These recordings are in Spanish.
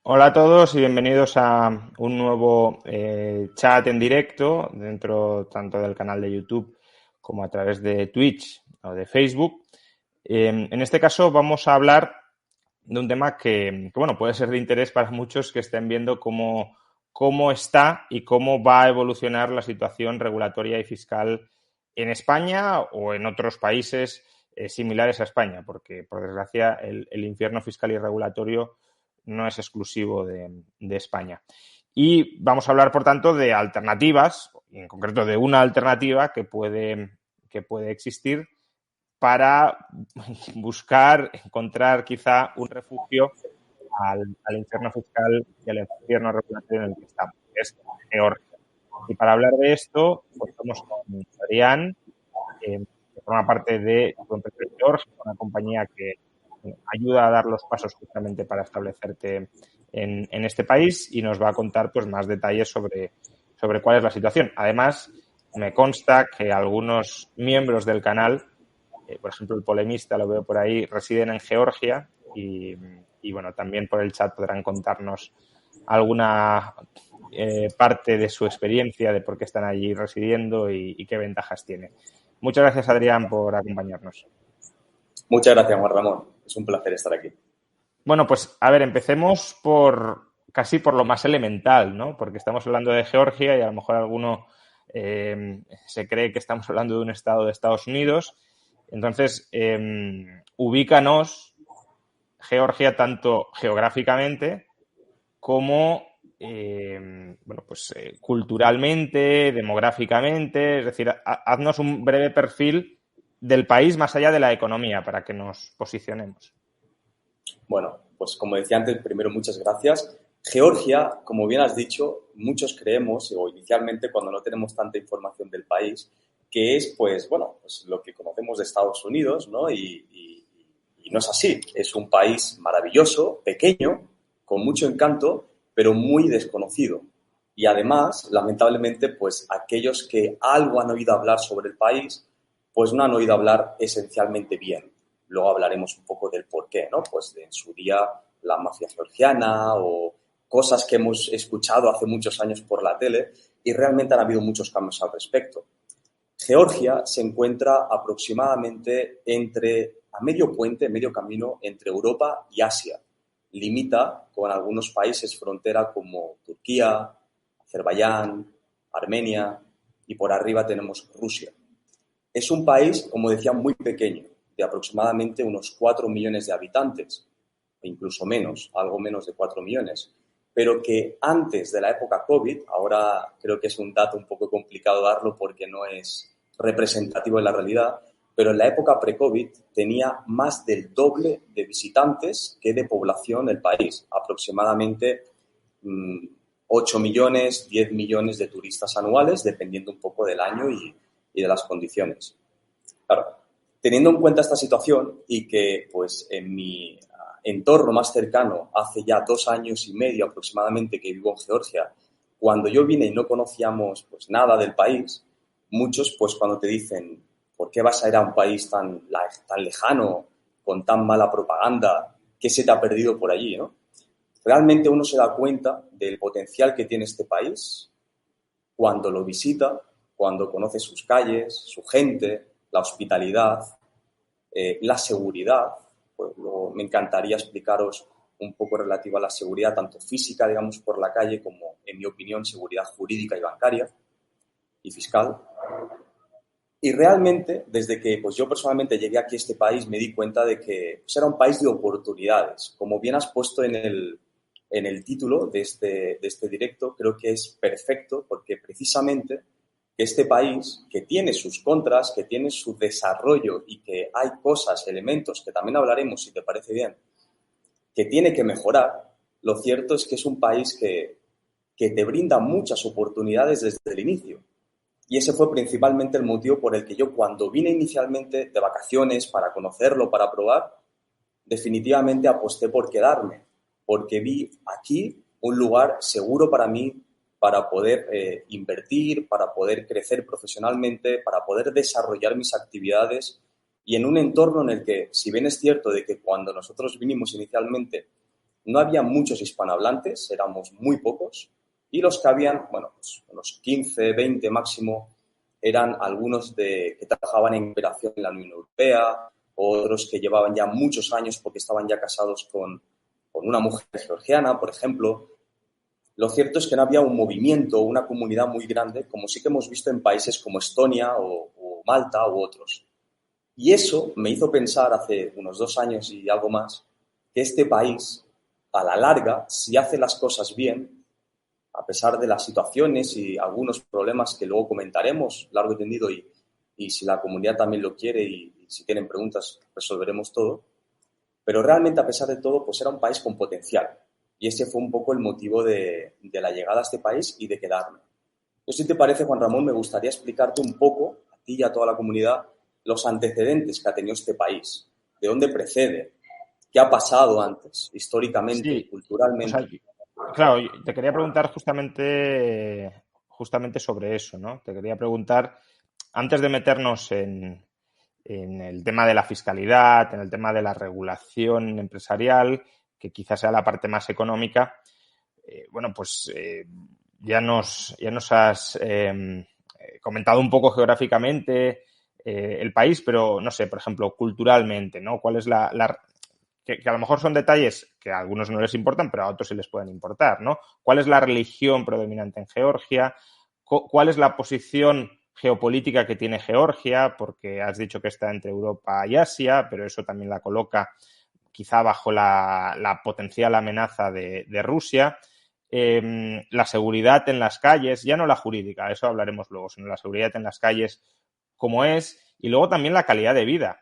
Hola a todos y bienvenidos a un nuevo chat en directo dentro tanto del canal de YouTube como a través de Twitch o de Facebook. En este caso vamos a hablar de un tema que puede ser de interés para muchos que estén viendo cómo está y cómo va a evolucionar la situación regulatoria y fiscal en España o en otros países similares a España, porque por desgracia el infierno fiscal y regulatorio no es exclusivo de España. Y vamos a hablar, por tanto, de alternativas, y en concreto de una alternativa que puede existir para buscar, encontrar quizá un refugio al infierno fiscal y al infierno regulatorio en el que estamos, que es Georgia. Y para hablar de esto, pues estamos con Adrián, que forma parte de Georgia, una compañía que ayuda a dar los pasos justamente para establecerte en este país y nos va a contar pues más detalles sobre cuál es la situación. Además, me consta que algunos miembros del canal, por ejemplo, el polemista, lo veo por ahí, residen en Georgia y bueno, también por el chat podrán contarnos alguna parte de su experiencia, de por qué están allí residiendo y qué ventajas tiene. Muchas gracias, Adrián, por acompañarnos. Muchas gracias, Juan Ramón. Es un placer estar aquí. Bueno, pues a ver, empecemos casi por lo más elemental, ¿no? Porque estamos hablando de Georgia y a lo mejor alguno se cree que estamos hablando de un estado de Estados Unidos. Entonces, ubícanos Georgia tanto geográficamente como culturalmente, demográficamente, es decir, haznos un breve perfil del país más allá de la economía para que nos posicionemos. Bueno, pues como decía antes, primero muchas gracias. Georgia, como bien has dicho, muchos creemos, o inicialmente cuando no tenemos tanta información del país, que es pues lo que conocemos de Estados Unidos, ¿no? Y no es así. Es un país maravilloso, pequeño, con mucho encanto, pero muy desconocido. Y además, lamentablemente, pues aquellos que algo han oído hablar sobre el país, pues no han oído hablar esencialmente bien. Luego hablaremos un poco del porqué, ¿no? Pues en su día la mafia georgiana o cosas que hemos escuchado hace muchos años por la tele y realmente han habido muchos cambios al respecto. Georgia se encuentra aproximadamente a medio puente, medio camino entre Europa y Asia. Limita con algunos países frontera como Turquía, Azerbaiyán, Armenia y por arriba tenemos Rusia. Es un país, como decía, muy pequeño, de aproximadamente unos 4 millones de habitantes, o incluso menos, algo menos de 4 millones, pero que antes de la época COVID, ahora creo que es un dato un poco complicado darlo porque no es representativo de la realidad, pero en la época pre-COVID tenía más del doble de visitantes que de población el país, aproximadamente 8 millones, 10 millones de turistas anuales, dependiendo un poco del año y de las condiciones. Claro, teniendo en cuenta esta situación y que pues en mi entorno más cercano, hace ya 2 años y medio aproximadamente que vivo en Georgia, cuando yo vine y no conocíamos pues nada del país, muchos pues cuando te dicen ¿por qué vas a ir a un país tan lejano, con tan mala propaganda? ¿Qué se te ha perdido por allí, no? Realmente uno se da cuenta del potencial que tiene este país cuando lo visita, cuando conoce sus calles, su gente, la hospitalidad, la seguridad. Pues me encantaría explicaros un poco relativo a la seguridad, tanto física, digamos, por la calle, como, en mi opinión, seguridad jurídica y bancaria y fiscal. Y realmente, desde que pues yo personalmente llegué aquí a este país, me di cuenta de que pues, era un país de oportunidades. Como bien has puesto en el título de este directo, creo que es perfecto porque precisamente este país, que tiene sus contras, que tiene su desarrollo y que hay cosas, elementos, que también hablaremos, si te parece bien, que tiene que mejorar, lo cierto es que es un país que te brinda muchas oportunidades desde el inicio. Y ese fue principalmente el motivo por el que yo, cuando vine inicialmente de vacaciones para conocerlo, para probar, definitivamente aposté por quedarme, porque vi aquí un lugar seguro para mí, para poder invertir, para poder crecer profesionalmente, para poder desarrollar mis actividades y en un entorno en el que, si bien es cierto de que cuando nosotros vinimos inicialmente no había muchos hispanohablantes, éramos muy pocos, y los que habían, bueno, pues unos 15, 20 máximo, eran algunos que trabajaban en cooperación en la Unión Europea, otros que llevaban ya muchos años porque estaban ya casados con una mujer georgiana, por ejemplo. Lo cierto es que no había un movimiento, una comunidad muy grande, como sí que hemos visto en países como Estonia o Malta u otros. Y eso me hizo pensar hace unos 2 años y algo más, que este país, a la larga, si hace las cosas bien, a pesar de las situaciones y algunos problemas que luego comentaremos largo y tendido, y si la comunidad también lo quiere y si tienen preguntas resolveremos todo, pero realmente a pesar de todo pues era un país con potencial y ese fue un poco el motivo de la llegada a este país y de quedarme. Entonces, si te parece, Juan Ramón, me gustaría explicarte un poco, a ti y a toda la comunidad, los antecedentes que ha tenido este país, de dónde precede, qué ha pasado antes, históricamente, Sí, o sea, culturalmente. claro, te quería preguntar justamente sobre eso, ¿no? Te quería preguntar, antes de meternos en el tema de la fiscalidad, en el tema de la regulación empresarial, que quizás sea la parte más económica, bueno, pues ya nos has comentado un poco geográficamente el país, pero no sé, por ejemplo, culturalmente, ¿no? ¿Cuál es que a lo mejor son detalles que a algunos no les importan, pero a otros sí les pueden importar, ¿no? ¿Cuál es la religión predominante en Georgia? ¿Cuál es la posición geopolítica que tiene Georgia? Porque has dicho que está entre Europa y Asia, pero eso también la coloca quizá bajo la potencial amenaza de Rusia. La seguridad en las calles, ya no la jurídica, eso hablaremos luego, sino la seguridad en las calles como es, y luego también la calidad de vida,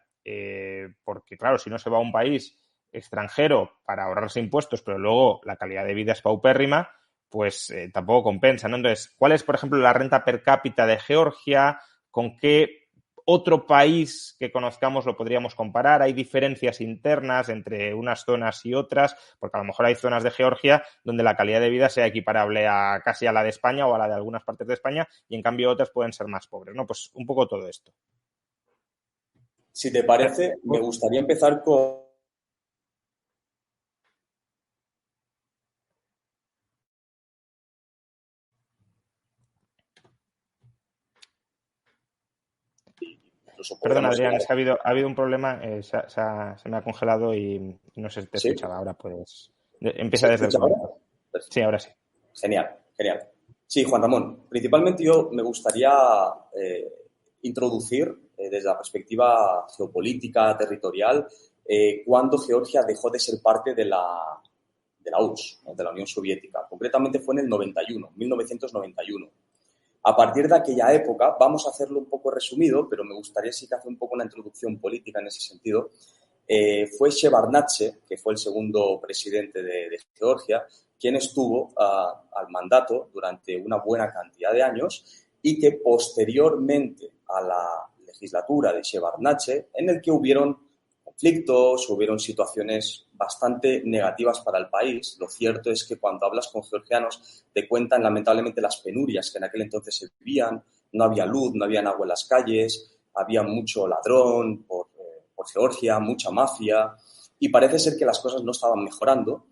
porque claro, si no se va a un país extranjero para ahorrarse impuestos, pero luego la calidad de vida es paupérrima, pues tampoco compensa, ¿no? Entonces, ¿cuál es, por ejemplo, la renta per cápita de Georgia? ¿Con qué otro país que conozcamos lo podríamos comparar? ¿Hay diferencias internas entre unas zonas y otras? Porque a lo mejor hay zonas de Georgia donde la calidad de vida sea equiparable casi a la de España o a la de algunas partes de España y en cambio otras pueden ser más pobres, ¿no? Pues un poco todo esto. Si te parece, me gustaría empezar con incluso Perdón, podríamos Adrián, llegar. es que ha habido un problema, se me ha congelado y no sé si te ¿Sí? escuchaba. Ahora puedes. Empieza ¿Se desde el escucha ahora? comienzo. Sí, Perfecto. ahora sí. Genial, genial. Sí, Juan Ramón, principalmente yo me gustaría introducir desde la perspectiva geopolítica, territorial, cuando Georgia dejó de ser parte de la URSS, ¿no? De la Unión Soviética. Concretamente fue en el 91, 1991. A partir de aquella época, vamos a hacerlo un poco resumido, pero me gustaría sí que hacer un poco una introducción política en ese sentido. Fue Shevardnadze, que fue el segundo presidente de Georgia, quien estuvo al mandato durante una buena cantidad de años y que posteriormente a la legislatura de Shevardnadze, en el que hubieron conflictos, hubieron situaciones bastante negativas para el país. Lo cierto es que cuando hablas con georgianos te cuentan lamentablemente las penurias que en aquel entonces se vivían. No había luz, no había agua en las calles, había mucho ladrón por Georgia, mucha mafia, y parece ser que las cosas no estaban mejorando.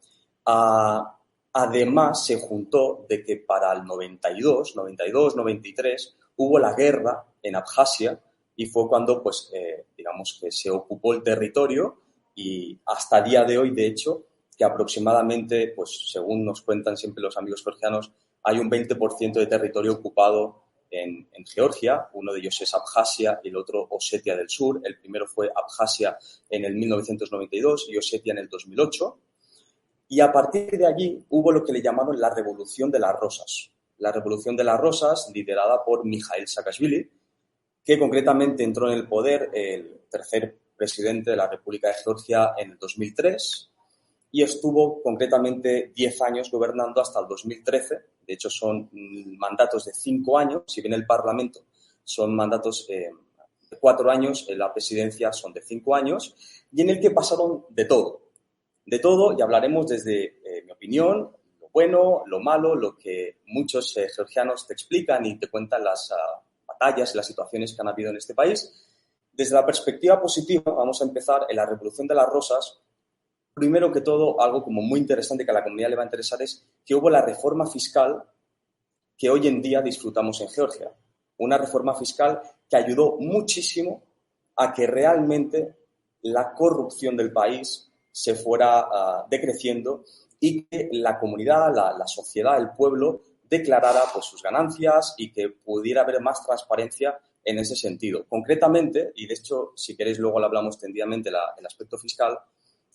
Además, se juntó de que para el 92, 93, hubo la guerra en Abjasia y fue cuando, pues, digamos que se ocupó el territorio y hasta el día de hoy, de hecho, que aproximadamente, pues, según nos cuentan siempre los amigos georgianos, hay un 20% de territorio ocupado en Georgia. Uno de ellos es Abjasia y el otro Osetia del Sur. El primero fue Abjasia en el 1992 y Osetia en el 2008. Y a partir de allí hubo lo que le llamaron la Revolución de las Rosas. La Revolución de las Rosas, liderada por Mikhail Saakashvili, que concretamente entró en el poder el tercer presidente de la República de Georgia en el 2003 y estuvo concretamente 10 años gobernando hasta el 2013. De hecho, son mandatos de 5 años. Si bien el Parlamento son mandatos de 4 años, la presidencia son de 5 años, y en el que pasaron de todo. De todo, y hablaremos desde mi opinión, lo bueno, lo malo, lo que muchos georgianos te explican y te cuentan las batallas y las situaciones que han habido en este país. Desde la perspectiva positiva, vamos a empezar en la Revolución de las Rosas. primero que todo, algo como muy interesante que a la comunidad le va a interesar es que hubo la reforma fiscal que hoy en día disfrutamos en Georgia. Una reforma fiscal que ayudó muchísimo a que realmente la corrupción del país se fuera decreciendo y que la comunidad, la sociedad, el pueblo declarara pues, sus ganancias y que pudiera haber más transparencia en ese sentido. Concretamente, y de hecho, si queréis luego lo hablamos tendidamente el aspecto fiscal,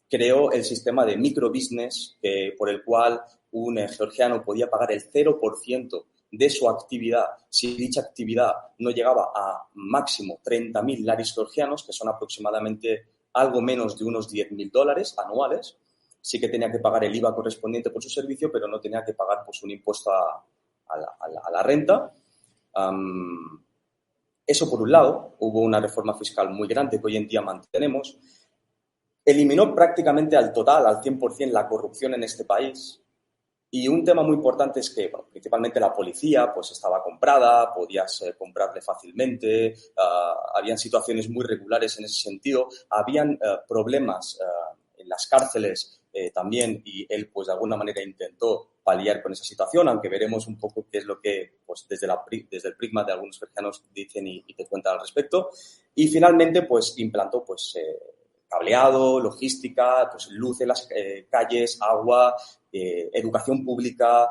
creó el sistema de microbusiness por el cual un georgiano podía pagar el 0% de su actividad si dicha actividad no llegaba a máximo 30.000 laris georgianos, que son aproximadamente algo menos de unos $10.000 anuales. Sí que tenía que pagar el IVA correspondiente por su servicio, pero no tenía que pagar pues, un impuesto a la renta. Eso por un lado, hubo una reforma fiscal muy grande que hoy en día mantenemos. Eliminó prácticamente al total, al 100%, la corrupción en este país. Y un tema muy importante es que, bueno, principalmente la policía pues estaba comprada, podías comprarle fácilmente, habían situaciones muy regulares en ese sentido, habían problemas en las cárceles también y él pues de alguna manera intentó paliar con esa situación, aunque veremos un poco qué es lo que pues desde el prisma de algunos georgianos dicen y te cuentan al respecto. Y finalmente pues implantó pues cableado, logística, pues luz en las calles, agua, educación pública,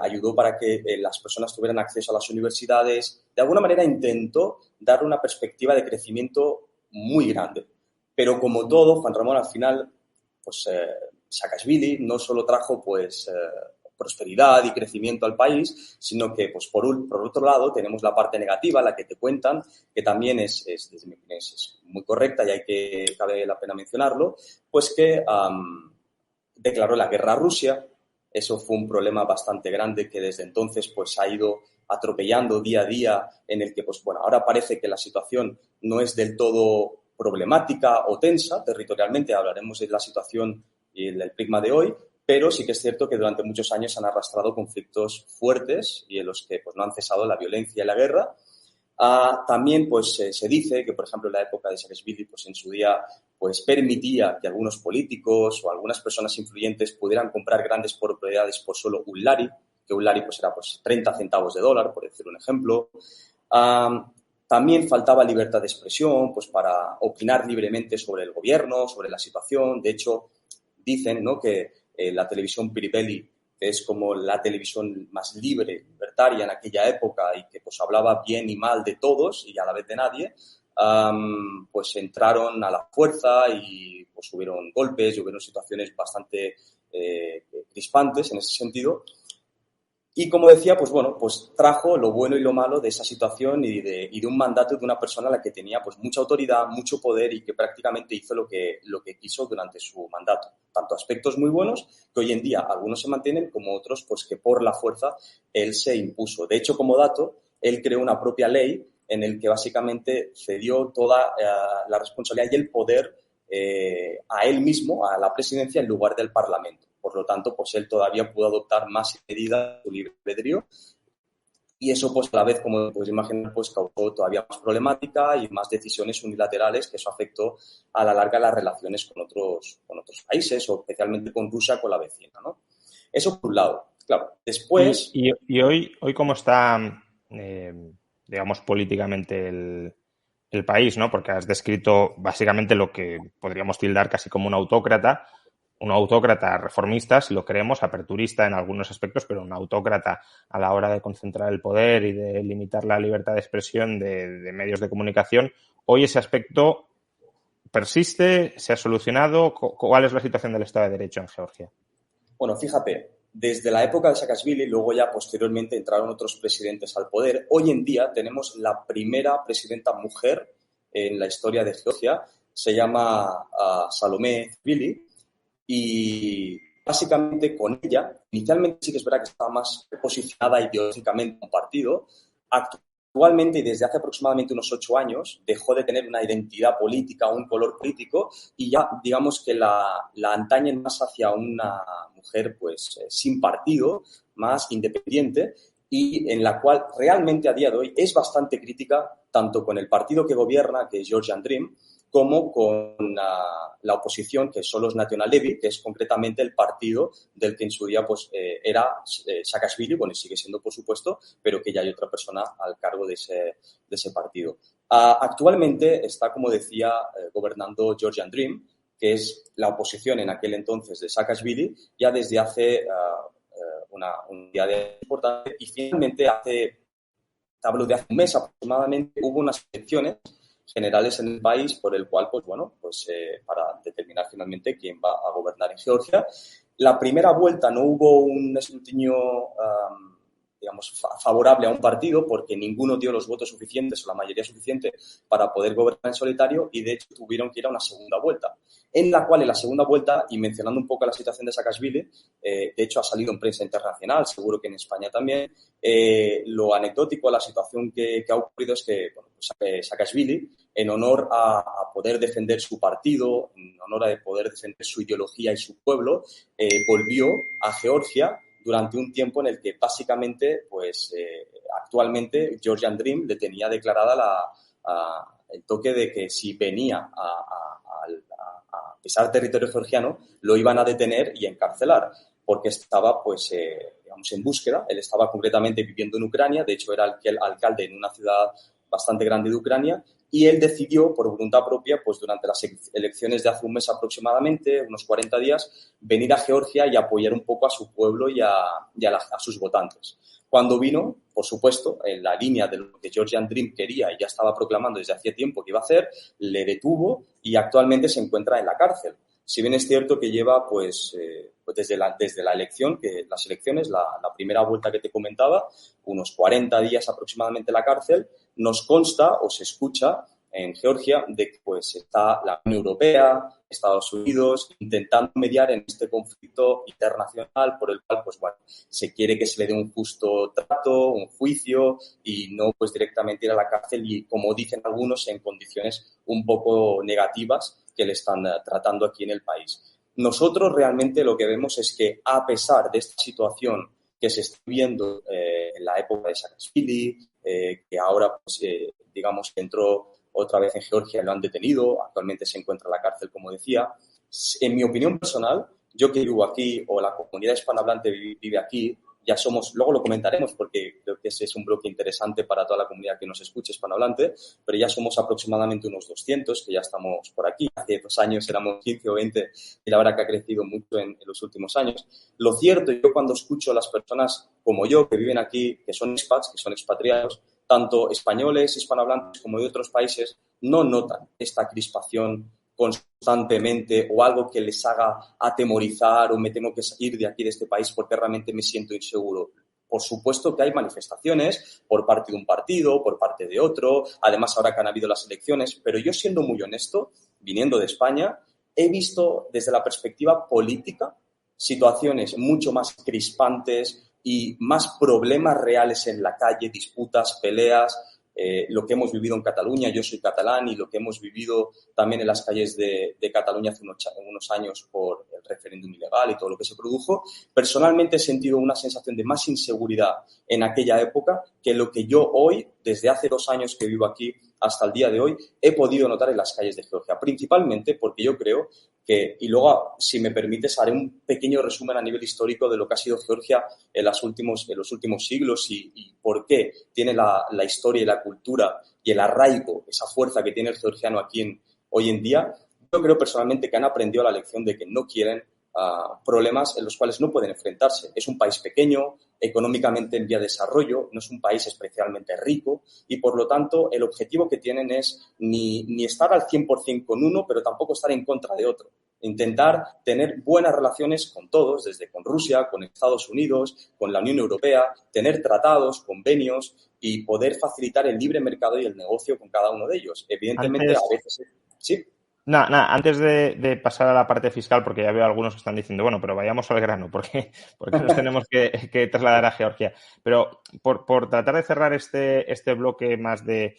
ayudó para que las personas tuvieran acceso a las universidades. De alguna manera intentó dar una perspectiva de crecimiento muy grande. Pero como todo, Juan Ramón, al final, pues Saakashvili no solo trajo pues prosperidad y crecimiento al país, sino que pues por otro lado tenemos la parte negativa, la que te cuentan, que también desde mi opinión, es muy correcta y cabe la pena mencionarlo, pues que declaró la guerra a Rusia. Eso fue un problema bastante grande que desde entonces pues ha ido atropellando día a día, en el que pues bueno, ahora parece que la situación no es del todo problemática o tensa territorialmente, hablaremos de la situación y del prisma de hoy, pero sí que es cierto que durante muchos años han arrastrado conflictos fuertes y en los que pues no han cesado la violencia y la guerra. También pues se dice que, por ejemplo, en la época de Saakashvili, pues en su día pues permitía que algunos políticos o algunas personas influyentes pudieran comprar grandes propiedades por solo un lari, que un lari pues era pues 30 centavos de dólar, por decir un ejemplo. También faltaba libertad de expresión pues para opinar libremente sobre el gobierno, sobre la situación. De hecho, dicen, ¿no?, que la televisión Piribelli, que es como la televisión más libre, libertaria en aquella época y que pues hablaba bien y mal de todos y a la vez de nadie, pues entraron a la fuerza y pues hubieron golpes y hubieron situaciones bastante crispantes en ese sentido. Y como decía, pues bueno, pues trajo lo bueno y lo malo de esa situación y de un mandato de una persona a la que tenía pues mucha autoridad, mucho poder y que prácticamente hizo lo que quiso durante su mandato. Tanto aspectos muy buenos que hoy en día algunos se mantienen como otros pues que por la fuerza él se impuso. De hecho, como dato, él creó una propia ley en el que básicamente cedió toda la responsabilidad y el poder a él mismo, a la presidencia, en lugar del Parlamento. Por lo tanto, pues él todavía pudo adoptar más medidas de su libre albedrío y eso, pues a la vez, como puedes imaginar, pues causó todavía más problemática y más decisiones unilaterales, que eso afectó a la larga las relaciones con otros países o especialmente con Rusia, con la vecina, ¿no? Eso por un lado. Claro, después... Y hoy cómo está, digamos, políticamente el país, ¿no? Porque has descrito básicamente lo que podríamos tildar casi como un autócrata reformista, si lo queremos, aperturista en algunos aspectos, pero un autócrata a la hora de concentrar el poder y de limitar la libertad de expresión de medios de comunicación. ¿Hoy ese aspecto persiste? ¿Se ha solucionado? ¿Cuál es la situación del Estado de Derecho en Georgia? Bueno, fíjate, desde la época de Saakashvili, luego ya posteriormente entraron otros presidentes al poder. Hoy en día tenemos la primera presidenta mujer en la historia de Georgia. Se llama Salomé Zvili. Y básicamente con ella, inicialmente sí que es verdad que estaba más posicionada ideológicamente en un partido. Actualmente y desde hace aproximadamente unos 8 años dejó de tener una identidad política, un color político y ya digamos que la antañen más hacia una mujer pues sin partido, más independiente y en la cual realmente a día de hoy es bastante crítica tanto con el partido que gobierna, que es Georgian Dream, como con la oposición, que son los National Levy, que es concretamente el partido del que en su día pues, era Saakashvili, bueno, y sigue siendo, por supuesto, pero que ya hay otra persona al cargo de ese partido. Actualmente está, como decía, gobernando Georgian Dream, que es la oposición en aquel entonces de Saakashvili, ya desde hace un día de importante, y finalmente hablo de hace un mes aproximadamente, hubo unas elecciones generales en el país por el cual, pues bueno, pues para determinar finalmente quién va a gobernar en Georgia. La primera vuelta no hubo un escrutinio, digamos, favorable a un partido porque ninguno dio los votos suficientes o la mayoría suficiente para poder gobernar en solitario y, de hecho, tuvieron que ir a una segunda vuelta, en la cual en la segunda vuelta, y mencionando un poco la situación de Saakashvili, de hecho ha salido en prensa internacional, seguro que en España también, lo anecdótico, la situación que ha ocurrido es que bueno, pues Saakashvili, en honor a poder defender su partido, en honor a poder defender su ideología y su pueblo, volvió a Georgia durante un tiempo en el que básicamente, pues actualmente Georgian Dream le tenía declarada el toque de que si venía a pisar territorio georgiano, lo iban a detener y encarcelar, porque estaba, pues, digamos, en búsqueda. Él estaba concretamente viviendo en Ucrania, de hecho era alcalde en una ciudad bastante grande de Ucrania, y él decidió, por voluntad propia, pues durante las elecciones de hace un mes aproximadamente, unos 40 días, venir a Georgia y apoyar un poco a su pueblo y a sus votantes. Cuando vino, por supuesto, en la línea de lo que Georgian Dream quería y ya estaba proclamando desde hacía tiempo que iba a hacer, le detuvo y actualmente se encuentra en la cárcel. Si bien es cierto que lleva, pues desde la elección, que las elecciones, la primera vuelta que te comentaba, unos 40 días aproximadamente en la cárcel, nos consta o se escucha en Georgia de que pues está la Unión Europea, Estados Unidos, intentando mediar en este conflicto internacional por el cual, pues bueno, se quiere que se le dé un justo trato, un juicio y no pues directamente ir a la cárcel y, como dicen algunos, en condiciones un poco negativas que le están tratando aquí en el país. Nosotros realmente lo que vemos es que, a pesar de esta situación que se está viendo en la época de Saakashvili, que ahora, pues, digamos, que entró otra vez en Georgia y lo han detenido, actualmente se encuentra en la cárcel, como decía. En mi opinión personal, yo que vivo aquí, o la comunidad hispanohablante vive aquí, ya somos, luego lo comentaremos porque creo que ese es un bloque interesante para toda la comunidad que nos escuche hispanohablante, pero ya somos aproximadamente unos 200 que ya estamos por aquí. Hace 2 años éramos 15 o 20 y la verdad que ha crecido mucho en los últimos años. Lo cierto, yo cuando escucho a las personas como yo que viven aquí, que son expats, que son expatriados, tanto españoles, hispanohablantes como de otros países, no notan esta crispación constantemente o algo que les haga atemorizar o me tengo que ir de aquí, de este país, porque realmente me siento inseguro. Por supuesto que hay manifestaciones por parte de un partido, por parte de otro, además ahora que han habido las elecciones, pero yo, siendo muy honesto, viniendo de España, he visto desde la perspectiva política situaciones mucho más crispantes y más problemas reales en la calle, disputas, peleas, lo que hemos vivido en Cataluña. Yo soy catalán y lo que hemos vivido también en las calles de Cataluña hace unos años por el referéndum ilegal y todo lo que se produjo. Personalmente he sentido una sensación de más inseguridad en aquella época que lo que yo hoy, desde hace 2 años que vivo aquí hasta el día de hoy, he podido notar en las calles de Georgia. Principalmente porque yo creo que, y luego, si me permites, haré un pequeño resumen a nivel histórico de lo que ha sido Georgia en los últimos siglos y por qué tiene la historia y la cultura y el arraigo, esa fuerza que tiene el georgiano aquí hoy en día. Yo creo personalmente que han aprendido la lección de que no quieren problemas en los cuales no pueden enfrentarse. Es un país pequeño, económicamente en vía de desarrollo, no es un país especialmente rico y, por lo tanto, el objetivo que tienen es ni estar al 100% con uno, pero tampoco estar en contra de otro. Intentar tener buenas relaciones con todos, desde con Rusia, con Estados Unidos, con la Unión Europea, tener tratados, convenios y poder facilitar el libre mercado y el negocio con cada uno de ellos. Evidentemente, a veces... ¿Sí? Antes de pasar a la parte fiscal, porque ya veo algunos que están diciendo, bueno, pero vayamos al grano, porque nos tenemos que trasladar a Georgia. Pero por tratar de cerrar este bloque más de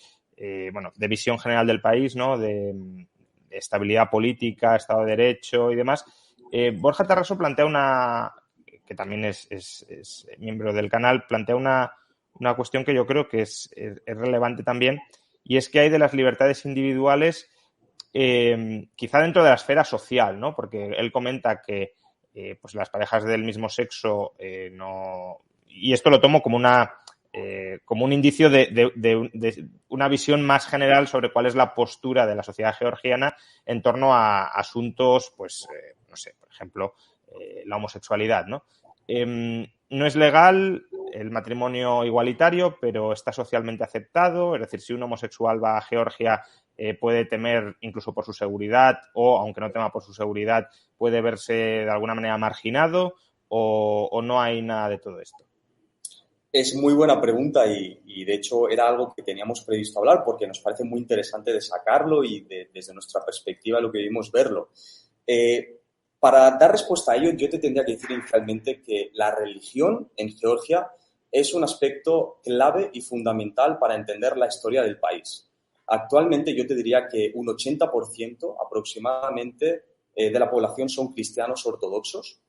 visión general del país, ¿no? De estabilidad política, Estado de Derecho y demás, Borja Tarraso plantea que también es miembro del canal, plantea una cuestión que yo creo que es relevante también, y es que hay de las libertades individuales quizá dentro de la esfera social, ¿no? Porque él comenta que pues las parejas del mismo sexo no... Y esto lo tomo como como un indicio de una visión más general sobre cuál es la postura de la sociedad georgiana en torno a asuntos, pues, no sé, por ejemplo, la homosexualidad, ¿no? No es legal el matrimonio igualitario, pero está socialmente aceptado. Es decir, si un homosexual va a Georgia, puede temer incluso por su seguridad o, aunque no tema por su seguridad, puede verse de alguna manera marginado o no hay nada de todo esto. Es muy buena pregunta y de hecho era algo que teníamos previsto hablar porque nos parece muy interesante de sacarlo y desde nuestra perspectiva lo que vimos verlo. Para dar respuesta a ello, yo te tendría que decir inicialmente que la religión en Georgia es un aspecto clave y fundamental para entender la historia del país. Actualmente yo te diría que un 80% aproximadamente de la población son cristianos ortodoxos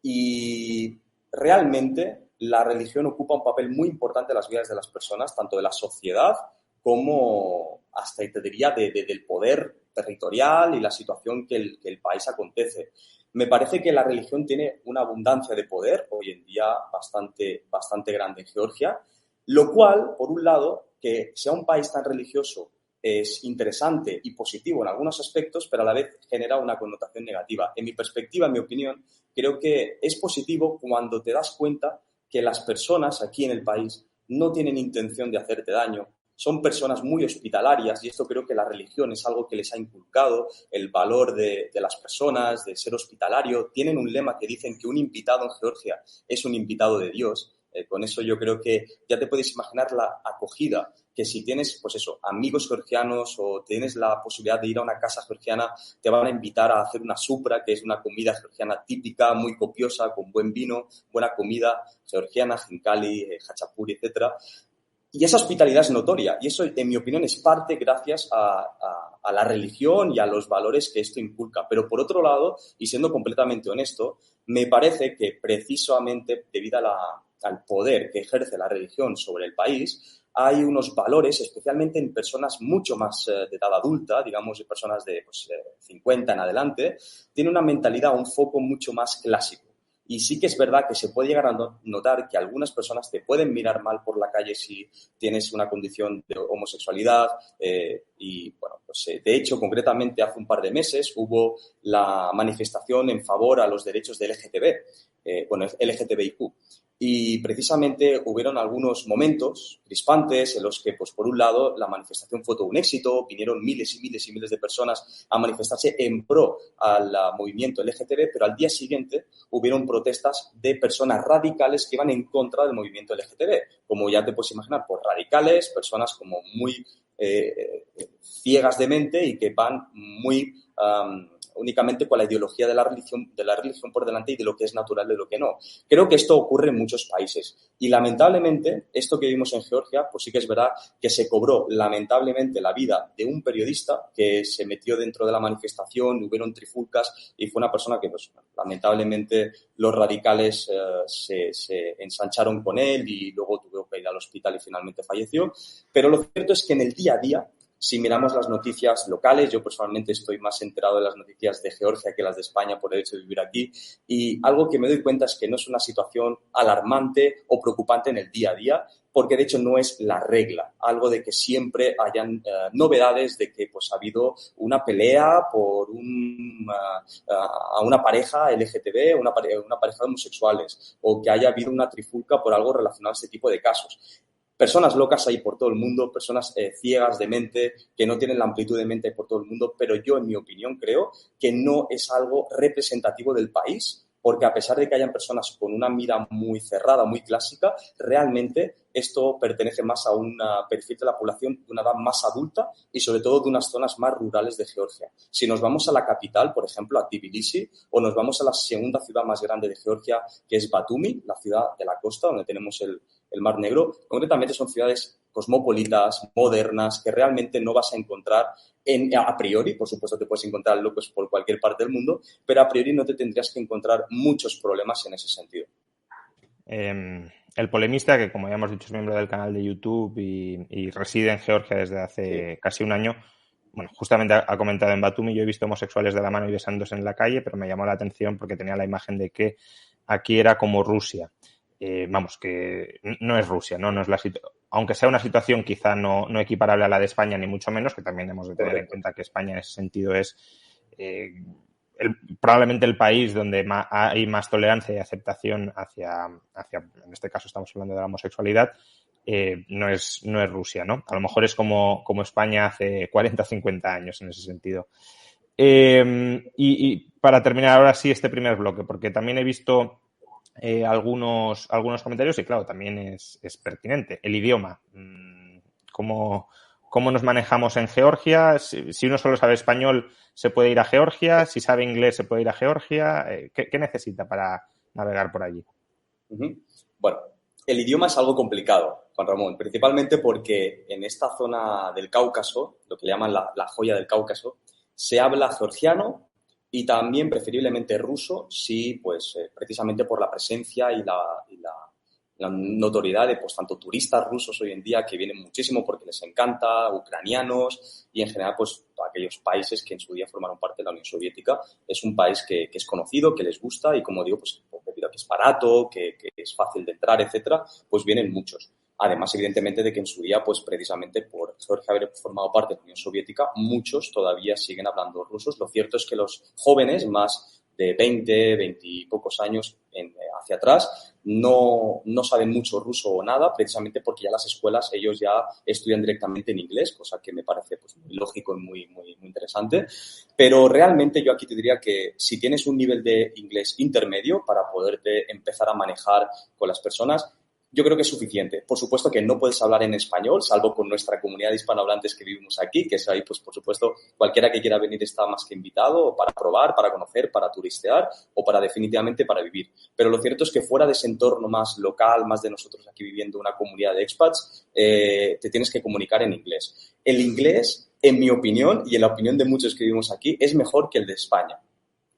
y realmente la religión ocupa un papel muy importante en las vidas de las personas, tanto de la sociedad como hasta, te diría, del poder territorial y la situación que el país acontece. Me parece que la religión tiene una abundancia de poder, hoy en día bastante grande en Georgia, lo cual, por un lado, que sea un país tan religioso es interesante y positivo en algunos aspectos, pero a la vez genera una connotación negativa. En mi perspectiva, en mi opinión, creo que es positivo cuando te das cuenta que las personas aquí en el país no tienen intención de hacerte daño, son personas muy hospitalarias y esto creo que la religión es algo que les ha inculcado, el valor de las personas, de ser hospitalario. Tienen un lema que dicen que un invitado en Georgia es un invitado de Dios. Con eso yo creo que ya te puedes imaginar la acogida, que si tienes, pues eso, amigos georgianos o tienes la posibilidad de ir a una casa georgiana, te van a invitar a hacer una supra, que es una comida georgiana típica, muy copiosa, con buen vino, buena comida georgiana, jinkali, hachapuri, etcétera. Y esa hospitalidad es notoria y eso, en mi opinión, es parte gracias a la religión y a los valores que esto inculca. Pero por otro lado, y siendo completamente honesto, me parece que precisamente debido al poder que ejerce la religión sobre el país, hay unos valores, especialmente en personas mucho más de edad adulta, digamos, de personas de 50 en adelante, tiene una mentalidad, un foco mucho más clásico. Y sí que es verdad que se puede llegar a notar que algunas personas te pueden mirar mal por la calle si tienes una condición de homosexualidad. Y bueno, pues de hecho, concretamente hace un par de meses hubo la manifestación en favor a los derechos del LGTB, LGTBIQ. Y precisamente hubieron algunos momentos crispantes en los que, pues por un lado, la manifestación fue todo un éxito, vinieron miles y miles y miles de personas a manifestarse en pro al movimiento LGTB, pero al día siguiente hubieron protestas de personas radicales que iban en contra del movimiento LGTB. Como ya te puedes imaginar, por radicales, personas como muy ciegas de mente y que van muy únicamente con la ideología de la religión por delante y de lo que es natural de lo que no. Creo que esto ocurre en muchos países y lamentablemente esto que vimos en Georgia, pues sí que es verdad que se cobró lamentablemente la vida de un periodista que se metió dentro de la manifestación, hubieron trifulcas y fue una persona que pues lamentablemente los radicales se ensancharon con él y luego tuvo que ir al hospital y finalmente falleció. Pero lo cierto es que en el día a día, si miramos las noticias locales, yo personalmente estoy más enterado de las noticias de Georgia que las de España por el hecho de vivir aquí, y algo que me doy cuenta es que no es una situación alarmante o preocupante en el día a día, porque de hecho no es la regla, algo de que siempre hayan novedades de que pues ha habido una pelea por a una pareja LGTB, una pareja de homosexuales, o que haya habido una trifulca por algo relacionado a este tipo de casos. Personas locas hay por todo el mundo, personas ciegas de mente, que no tienen la amplitud de mente por todo el mundo, pero yo, en mi opinión, creo que no es algo representativo del país, porque a pesar de que hayan personas con una mira muy cerrada, muy clásica, realmente esto pertenece más a un perfil de la población de una edad más adulta y sobre todo de unas zonas más rurales de Georgia. Si nos vamos a la capital, por ejemplo, a Tbilisi, o nos vamos a la segunda ciudad más grande de Georgia, que es Batumi, la ciudad de la costa, donde tenemos el Mar Negro, concretamente son ciudades cosmopolitas, modernas, que realmente no vas a encontrar a priori, por supuesto te puedes encontrar locos por cualquier parte del mundo, pero a priori no te tendrías que encontrar muchos problemas en ese sentido. El polemista, que como ya hemos dicho es miembro del canal de YouTube y reside en Georgia desde hace casi un año, bueno, justamente ha comentado en Batumi, yo he visto homosexuales de la mano y besándose en la calle, pero me llamó la atención porque tenía la imagen de que aquí era como Rusia. Vamos, que no es Rusia, ¿no? No es aunque sea una situación quizá no equiparable a la de España, ni mucho menos, que también hemos de tener en cuenta que España en ese sentido es probablemente el país donde hay más tolerancia y aceptación hacia, en este caso estamos hablando de la homosexualidad, no es Rusia, ¿no? A lo mejor es como España hace 40 o 50 años en ese sentido. Y para terminar ahora sí este primer bloque, porque también he visto algunos comentarios y claro, también es pertinente. El idioma, ¿cómo nos manejamos en Georgia? Si uno solo sabe español, ¿se puede ir a Georgia? Si sabe inglés, ¿se puede ir a Georgia? ¿Qué necesita para navegar por allí? Bueno, el idioma es algo complicado, Juan Ramón, principalmente porque en esta zona del Cáucaso, lo que le llaman la joya del Cáucaso, se habla georgiano y también preferiblemente ruso, sí, pues precisamente por la presencia y la notoriedad de pues tanto turistas rusos hoy en día que vienen muchísimo porque les encanta, ucranianos y en general pues aquellos países que en su día formaron parte de la Unión Soviética. Es un país que es conocido, que les gusta y como digo, pues debido a que es barato, que es fácil de entrar, etcétera, pues vienen muchos. Además, evidentemente, de que en su día, pues precisamente por Georgia haber formado parte de la Unión Soviética, muchos todavía siguen hablando rusos. Lo cierto es que los jóvenes, más de 20 y pocos años hacia atrás, no saben mucho ruso o nada, precisamente porque ya las escuelas, ellos ya estudian directamente en inglés, cosa que me parece pues, muy lógico y muy interesante. Pero realmente yo aquí te diría que si tienes un nivel de inglés intermedio para poderte empezar a manejar con las personas, yo creo que es suficiente. Por supuesto que no puedes hablar en español, salvo con nuestra comunidad de hispanohablantes que vivimos aquí, que es ahí, pues por supuesto, cualquiera que quiera venir está más que invitado para probar, para conocer, para turistear o para definitivamente para vivir. Pero lo cierto es que fuera de ese entorno más local, más de nosotros aquí viviendo una comunidad de expats, te tienes que comunicar en inglés. El inglés, en mi opinión y en la opinión de muchos que vivimos aquí, es mejor que el de España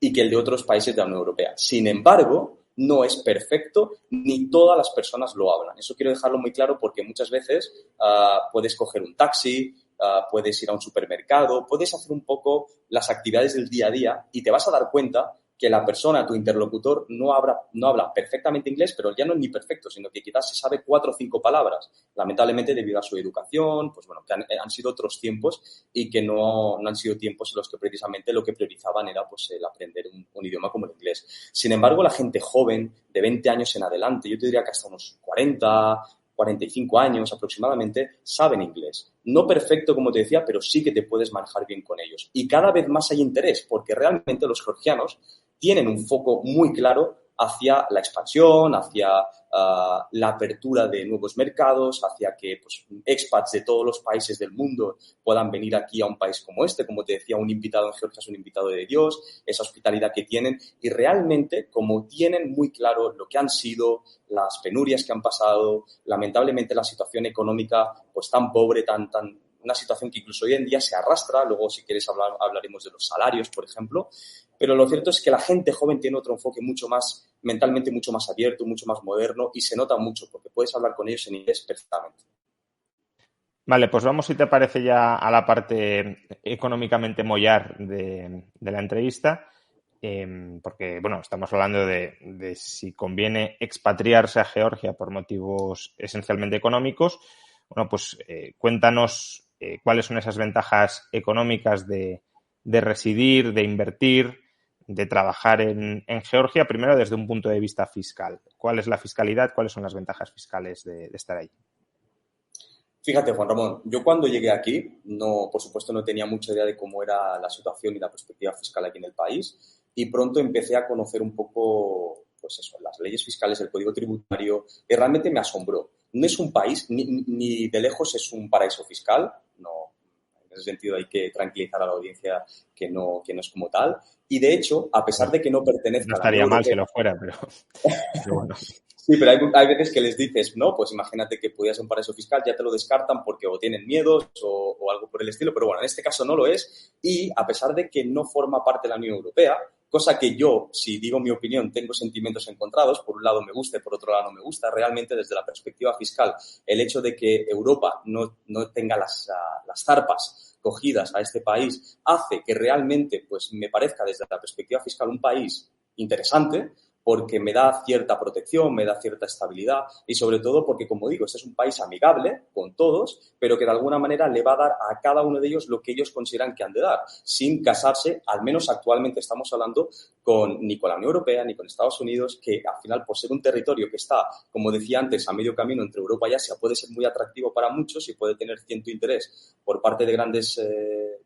y que el de otros países de la Unión Europea. Sin embargo, no es perfecto, ni todas las personas lo hablan. Eso quiero dejarlo muy claro porque muchas veces puedes coger un taxi, puedes ir a un supermercado, puedes hacer un poco las actividades del día a día y te vas a dar cuenta que la persona, tu interlocutor, no habla perfectamente inglés, pero ya no es ni perfecto, sino que quizás se sabe 4 o 5 palabras. Lamentablemente, debido a su educación, pues bueno, que han sido otros tiempos y que no han sido tiempos en los que precisamente lo que priorizaban era pues el aprender un idioma como el inglés. Sin embargo, la gente joven, de 20 años en adelante, yo te diría que hasta unos 45 años aproximadamente, saben inglés. No perfecto, como te decía, pero sí que te puedes manejar bien con ellos. Y cada vez más hay interés, porque realmente los georgianos tienen un foco muy claro hacia la expansión, hacia la apertura de nuevos mercados, hacia que pues, expats de todos los países del mundo puedan venir aquí a un país como este. Como te decía, un invitado en Georgia es un invitado de Dios, esa hospitalidad que tienen. Y realmente, como tienen muy claro lo que han sido, las penurias que han pasado, lamentablemente la situación económica pues tan pobre, una situación que incluso hoy en día se arrastra, luego si quieres hablaremos de los salarios, por ejemplo, pero lo cierto es que la gente joven tiene otro enfoque mucho más, mentalmente mucho más abierto, mucho más moderno y se nota mucho porque puedes hablar con ellos en inglés perfectamente. Vale, pues vamos, si te parece, ya a la parte económicamente mollar de la entrevista, porque, bueno, estamos hablando de si conviene expatriarse a Georgia por motivos esencialmente económicos. Bueno, pues cuéntanos cuáles son esas ventajas económicas de residir, de invertir, de trabajar en Georgia, primero desde un punto de vista fiscal. ¿Cuál es la fiscalidad? ¿Cuáles son las ventajas fiscales de estar ahí? Fíjate, Juan Ramón, yo cuando llegué aquí, por supuesto no tenía mucha idea de cómo era la situación y la perspectiva fiscal aquí en el país y pronto empecé a conocer un poco, pues eso, las leyes fiscales, el código tributario, y realmente me asombró. No es un país, ni de lejos es un paraíso fiscal, no, en ese sentido hay que tranquilizar a la audiencia que no es como tal. Y de hecho, a pesar de que no pertenezca no a la Unión estaría mal Europea, si lo fuera, pero bueno. Sí, pero hay veces que les dices, no, pues imagínate que pudiera ser un paraíso fiscal, ya te lo descartan porque o tienen miedos o algo por el estilo, pero bueno, en este caso no lo es y a pesar de que no forma parte de la Unión Europea, cosa que yo, si digo mi opinión, tengo sentimientos encontrados, por un lado me gusta y por otro lado no me gusta, realmente desde la perspectiva fiscal, el hecho de que Europa no tenga las zarpas cogidas a este país hace que realmente pues me parezca desde la perspectiva fiscal un país interesante, porque me da cierta protección, me da cierta estabilidad y sobre todo porque, como digo, este es un país amigable con todos, pero que de alguna manera le va a dar a cada uno de ellos lo que ellos consideran que han de dar, sin casarse, al menos actualmente estamos hablando ni con la Unión Europea ni con Estados Unidos, que al final, por ser un territorio que está, como decía antes, a medio camino entre Europa y Asia, puede ser muy atractivo para muchos y puede tener cierto interés por parte de grandes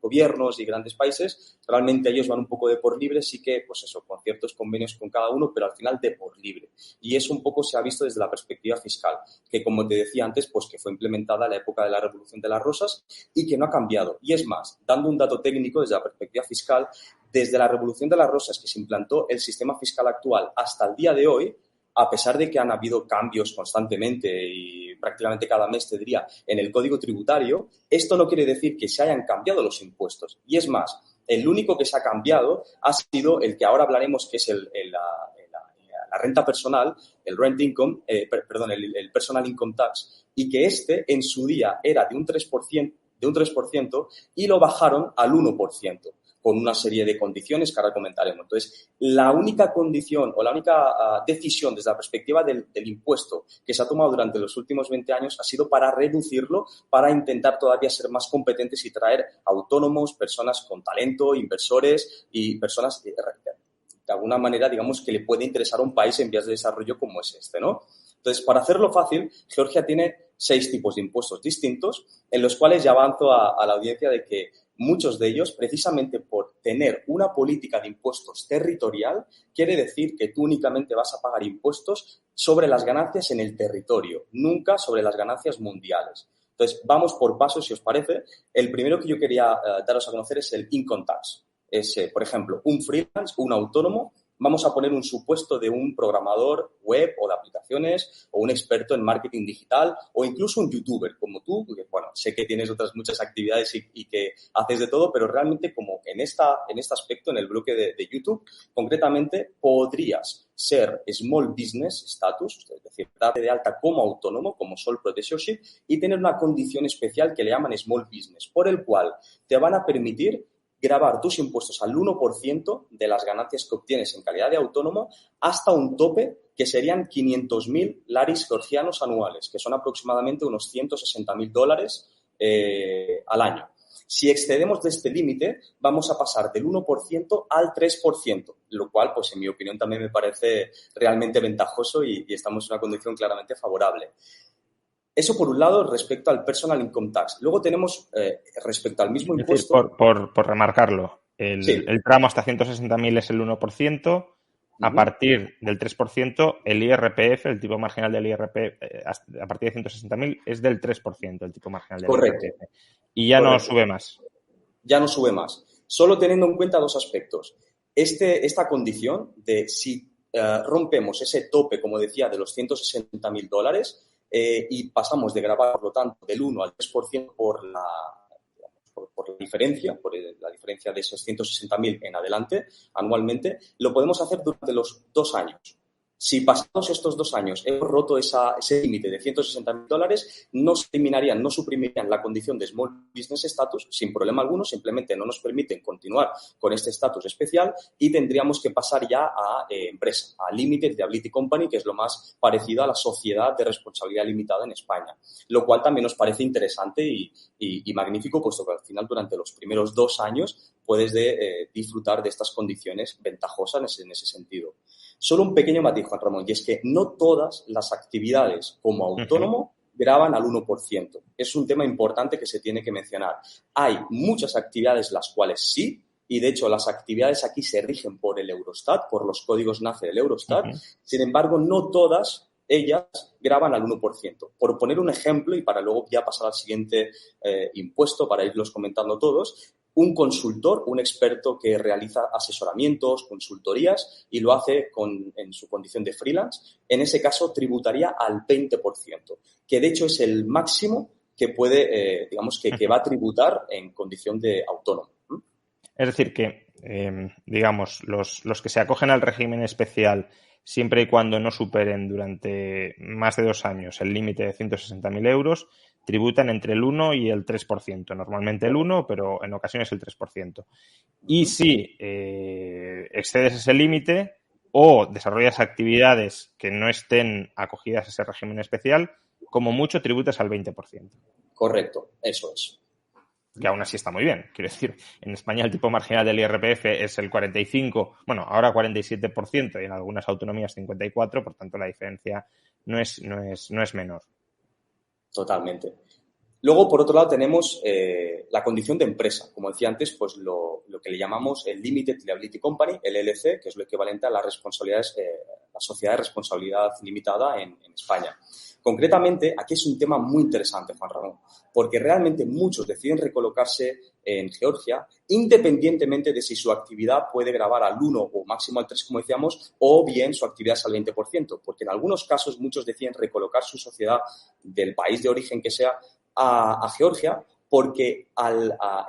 gobiernos y grandes países. Realmente ellos van un poco de por libre, sí que, pues eso, con ciertos convenios con cada uno, pero al final de por libre. Y eso un poco se ha visto desde la perspectiva fiscal, que como te decía antes, pues que fue implementada en la época de la Revolución de las Rosas y que no ha cambiado. Y es más, dando un dato técnico desde la perspectiva fiscal, desde la Revolución de las Rosas que se implantó el sistema fiscal actual hasta el día de hoy, a pesar de que han habido cambios constantemente y prácticamente cada mes, te diría, en el Código Tributario, esto no quiere decir que se hayan cambiado los impuestos. Y es más, el único que se ha cambiado ha sido el que ahora hablaremos, que es la renta personal, el rent income, el personal income tax, y que en su día era de un 3% y lo bajaron al 1%. Con una serie de condiciones que ahora comentaremos. Entonces, la única condición o la única decisión desde la perspectiva del impuesto que se ha tomado durante los últimos 20 años ha sido para reducirlo, para intentar todavía ser más competentes y traer autónomos, personas con talento, inversores y personas de alguna manera, digamos, que le puede interesar a un país en vías de desarrollo como es este, ¿no? Entonces, para hacerlo fácil, Georgia tiene 6 tipos de impuestos distintos, en los cuales ya avanzo a la audiencia de que muchos de ellos, precisamente por tener una política de impuestos territorial, quiere decir que tú únicamente vas a pagar impuestos sobre las ganancias en el territorio, nunca sobre las ganancias mundiales. Entonces, vamos por pasos, si os parece. El primero que yo quería daros a conocer es el income tax. Es, por ejemplo, un freelance, un autónomo. Vamos a poner un supuesto de un programador web o de aplicaciones o un experto en marketing digital o incluso un youtuber como tú, porque, bueno, sé que tienes otras muchas actividades y que haces de todo, pero realmente como en este aspecto, en el bloque de YouTube, concretamente podrías ser Small Business Status, es decir, darte de alta como autónomo, como Sole Proprietorship, y tener una condición especial que le llaman Small Business, por el cual te van a permitir gravar tus impuestos al 1% de las ganancias que obtienes en calidad de autónomo hasta un tope que serían 500.000 laris georgianos anuales, que son aproximadamente unos $160.000 al año. Si excedemos de este límite, vamos a pasar del 1% al 3%, lo cual, pues en mi opinión, también me parece realmente ventajoso y estamos en una condición claramente favorable. Eso por un lado respecto al personal income tax. Luego tenemos respecto al mismo impuesto... Es decir, por remarcarlo, el tramo hasta 160.000 es el 1%, a partir del 3% el IRPF, el tipo marginal del IRPF, a partir de 160.000 es del 3% el tipo marginal del IRPF. Y ya no sube más. Ya no sube más. Solo teniendo en cuenta 2 aspectos. Esta condición de si rompemos ese tope, como decía, de los $160.000, y pasamos de gravar, por lo tanto, del 1 al 3% por la diferencia de esos 160.000 en adelante anualmente, lo podemos hacer durante los 2 años. Si pasados estos 2 años hemos roto ese límite de $160.000, no suprimirían la condición de Small Business Status sin problema alguno, simplemente no nos permiten continuar con este estatus especial y tendríamos que pasar ya a empresa, a Limited Liability Company, que es lo más parecido a la sociedad de responsabilidad limitada en España, lo cual también nos parece interesante y magnífico, puesto que al final durante los primeros 2 años puedes disfrutar de estas condiciones ventajosas en ese sentido. Solo un pequeño matiz, Juan Ramón, y es que no todas las actividades como autónomo gravan al 1%. Es un tema importante que se tiene que mencionar. Hay muchas actividades las cuales sí, y de hecho las actividades aquí se rigen por el Eurostat, por los códigos NACE del Eurostat. Sin embargo, no todas ellas gravan al 1%. Por poner un ejemplo, y para luego ya pasar al siguiente impuesto, para irlos comentando todos, un consultor, un experto que realiza asesoramientos, consultorías y lo hace en su condición de freelance, en ese caso tributaría al 20%, que de hecho es el máximo que puede, que va a tributar en condición de autónomo. Es decir, que, digamos, los que se acogen al régimen especial, siempre y cuando no superen durante más de 2 años el límite de 160.000 euros, tributan entre el 1 y el 3%. Normalmente el 1, pero en ocasiones el 3%. Y si excedes ese límite o desarrollas actividades que no estén acogidas a ese régimen especial, como mucho tributas al 20%. Correcto, eso es. Que aún así está muy bien. Quiero decir, en España el tipo marginal del IRPF es el 45%, bueno, ahora 47% y en algunas autonomías 54%, por tanto la diferencia no es menor. Totalmente. Luego, por otro lado, tenemos la condición de empresa. Como decía antes, pues lo que le llamamos el Limited Liability Company, el LLC, que es lo equivalente a las responsabilidades, la sociedad de responsabilidad limitada en España. Concretamente, aquí es un tema muy interesante, Juan Ramón, porque realmente muchos deciden recolocarse en Georgia independientemente de si su actividad puede gravar al 1 o máximo al 3, como decíamos, o bien su actividad es al 20%, porque en algunos casos muchos deciden recolocar su sociedad del país de origen que sea a Georgia, porque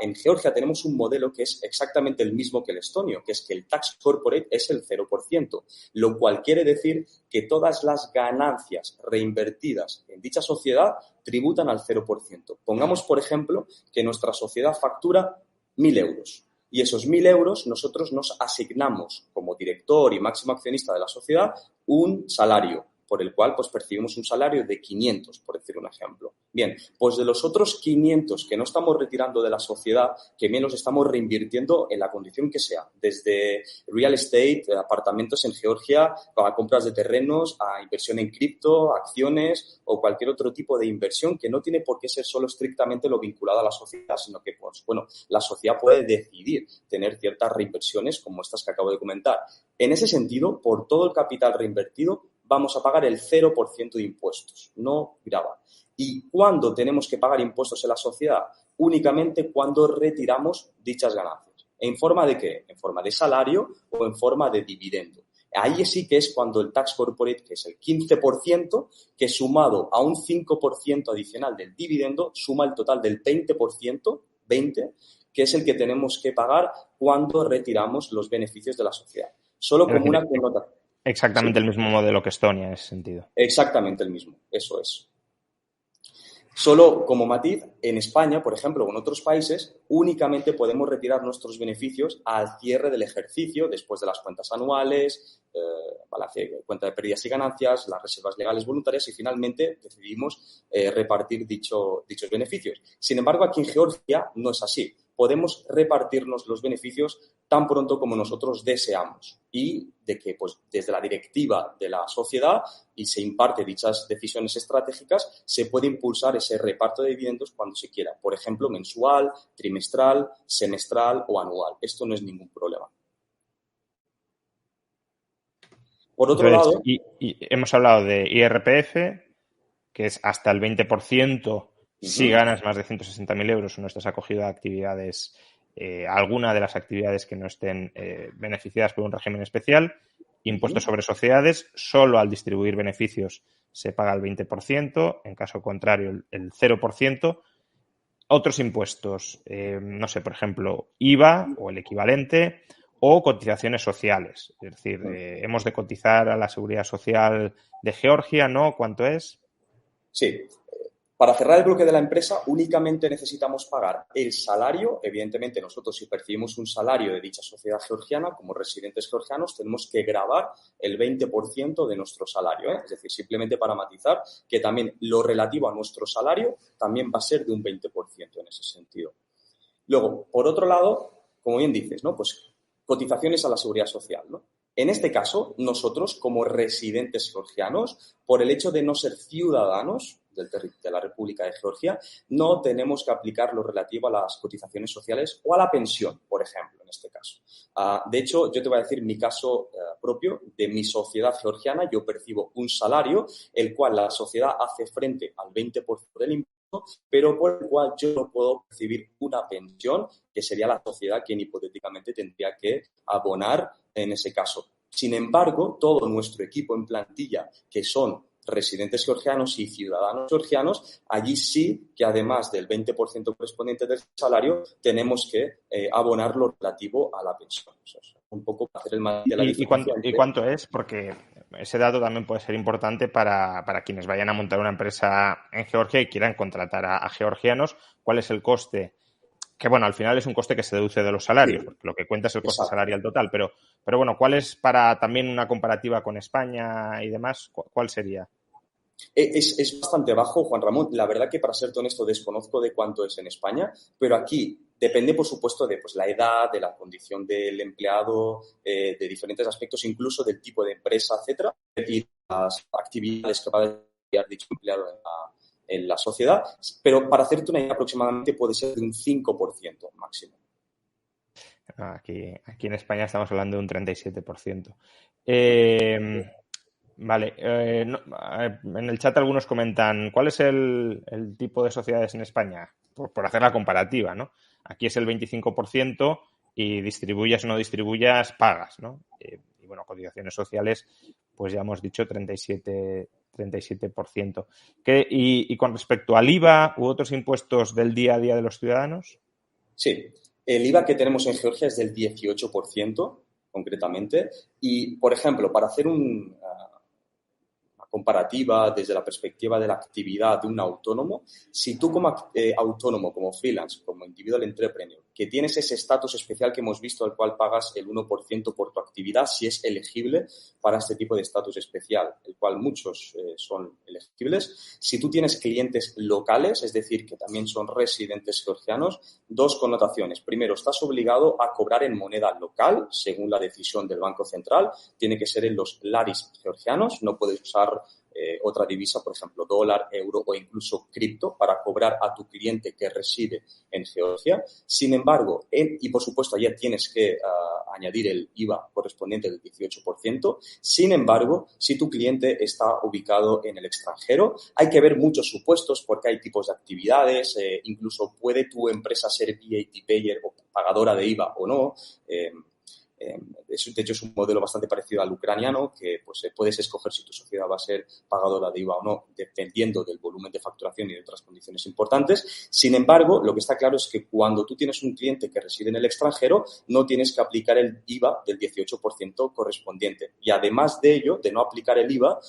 en Georgia tenemos un modelo que es exactamente el mismo que el estonio, que es que el tax corporate es el 0%, lo cual quiere decir que todas las ganancias reinvertidas en dicha sociedad tributan al 0%. Pongamos, por ejemplo, que nuestra sociedad factura 1.000 euros. Y esos 1.000 euros nosotros nos asignamos como director y máximo accionista de la sociedad un salario, por el cual pues percibimos un salario de 500, por decir un ejemplo. Bien, pues de los otros 500 que no estamos retirando de la sociedad, que bien los estamos reinvirtiendo en la condición que sea, desde real estate, apartamentos en Georgia, a compras de terrenos, a inversión en cripto, acciones o cualquier otro tipo de inversión que no tiene por qué ser solo estrictamente lo vinculado a la sociedad, sino que, pues, bueno, la sociedad puede decidir tener ciertas reinversiones como estas que acabo de comentar. En ese sentido, por todo el capital reinvertido, vamos a pagar el 0% de impuestos, no grava. ¿Y cuándo tenemos que pagar impuestos en la sociedad? Únicamente cuando retiramos dichas ganancias. ¿En forma de qué? En forma de salario o en forma de dividendo. Ahí sí que es cuando el tax corporate, que es el 15%, que sumado a un 5% adicional del dividendo, suma el total del 20%, que es el que tenemos que pagar cuando retiramos los beneficios de la sociedad. Solo como una connotación. Exactamente, ¿sí? El mismo modelo que Estonia en ese sentido. Exactamente el mismo, eso es. Solo como matiz, en España, por ejemplo, o en otros países, únicamente podemos retirar nuestros beneficios al cierre del ejercicio, después de las cuentas anuales, balance, cuenta de pérdidas y ganancias, las reservas legales voluntarias y finalmente decidimos repartir dichos beneficios. Sin embargo, aquí en Georgia no es así. Podemos repartirnos los beneficios tan pronto como nosotros deseamos y de que pues desde la directiva de la sociedad y se imparte dichas decisiones estratégicas, se puede impulsar ese reparto de dividendos cuando se quiera, por ejemplo, mensual, trimestral, semestral o anual. Esto no es ningún problema. Por otro lado... Y hemos hablado de IRPF, que es hasta el 20% si ganas más de 160.000 euros o no estás acogido a actividades, alguna de las actividades que no estén beneficiadas por un régimen especial. Impuestos sobre sociedades, solo al distribuir beneficios se paga el 20%, en caso contrario el 0%. Otros impuestos, no sé, por ejemplo, IVA o el equivalente o cotizaciones sociales. Es decir, hemos de cotizar a la Seguridad Social de Georgia, ¿no? ¿Cuánto es? Sí. Para cerrar el bloque de la empresa, únicamente necesitamos pagar el salario. Evidentemente, nosotros si percibimos un salario de dicha sociedad georgiana, como residentes georgianos, tenemos que gravar el 20% de nuestro salario. Es decir, simplemente para matizar que también lo relativo a nuestro salario también va a ser de un 20% en ese sentido. Luego, por otro lado, como bien dices, ¿no? Pues cotizaciones a la seguridad social, ¿no? En este caso, nosotros, como residentes georgianos, por el hecho de no ser ciudadanos de la República de Georgia, no tenemos que aplicar lo relativo a las cotizaciones sociales o a la pensión, por ejemplo, en este caso. De hecho, yo te voy a decir mi caso propio de mi sociedad georgiana. Yo percibo un salario, el cual la sociedad hace frente al 20% del impuesto, pero por el cual yo no puedo percibir una pensión, que sería la sociedad quien hipotéticamente tendría que abonar en ese caso. Sin embargo, todo nuestro equipo en plantilla, que son residentes georgianos y ciudadanos georgianos, allí sí que además del 20% correspondiente del salario, tenemos que abonar lo relativo a la pensión. O sea, un poco para hacer el matiz de la diferencia. ¿Y cuánto es? Porque ese dato también puede ser importante para quienes vayan a montar una empresa en Georgia y quieran contratar a georgianos. ¿Cuál es el coste? Que bueno, al final es un coste que se deduce de los salarios, Sí, porque lo que cuenta es el coste exacto. salarial total, pero bueno, ¿cuál es para también una comparativa con España y demás? ¿Cuál sería? Es bastante bajo, Juan Ramón. La verdad que, para ser honesto, desconozco de cuánto es en España, pero aquí depende, por supuesto, de pues, la edad, de la condición del empleado, de diferentes aspectos, incluso del tipo de empresa, etcétera, y las actividades que va a desarrollar dicho empleado en la sociedad. Pero para hacerte una idea, aproximadamente puede ser de un 5% máximo. Aquí en España estamos hablando de un 37%. Vale, en el chat algunos comentan, ¿cuál es el tipo de sociedades en España? Por hacer la comparativa, ¿no? Aquí es el 25% y distribuyas o no distribuyas, pagas, ¿no? Y bueno, cotizaciones sociales, pues ya hemos dicho 37%. Y con respecto al IVA u otros impuestos del día a día de los ciudadanos. Sí, el IVA que tenemos en Georgia es del 18%, concretamente. Y, por ejemplo, para hacer una comparativa desde la perspectiva de la actividad de un autónomo, si tú como autónomo, como freelance, como individual entrepreneur, que tienes ese estatus especial que hemos visto, al cual pagas el 1% por tu actividad, si es elegible para este tipo de estatus especial, el cual muchos son elegibles. Si tú tienes clientes locales, es decir, que también son residentes georgianos, dos connotaciones. Primero, estás obligado a cobrar en moneda local, según la decisión del Banco Central. Tiene que ser en los laris georgianos, no puedes usar otra divisa, por ejemplo, dólar, euro o incluso cripto, para cobrar a tu cliente que reside en Georgia. Sin embargo, y por supuesto, ayer tienes que añadir el IVA correspondiente del 18%. Sin embargo, si tu cliente está ubicado en el extranjero, hay que ver muchos supuestos porque hay tipos de actividades, incluso puede tu empresa ser VAT payer o pagadora de IVA o no. De hecho, es un modelo bastante parecido al ucraniano, que pues puedes escoger si tu sociedad va a ser pagadora de IVA o no, dependiendo del volumen de facturación y de otras condiciones importantes. Sin embargo, lo que está claro es que cuando tú tienes un cliente que reside en el extranjero, no tienes que aplicar el IVA del 18% correspondiente. Y además de ello, de no aplicar el IVA,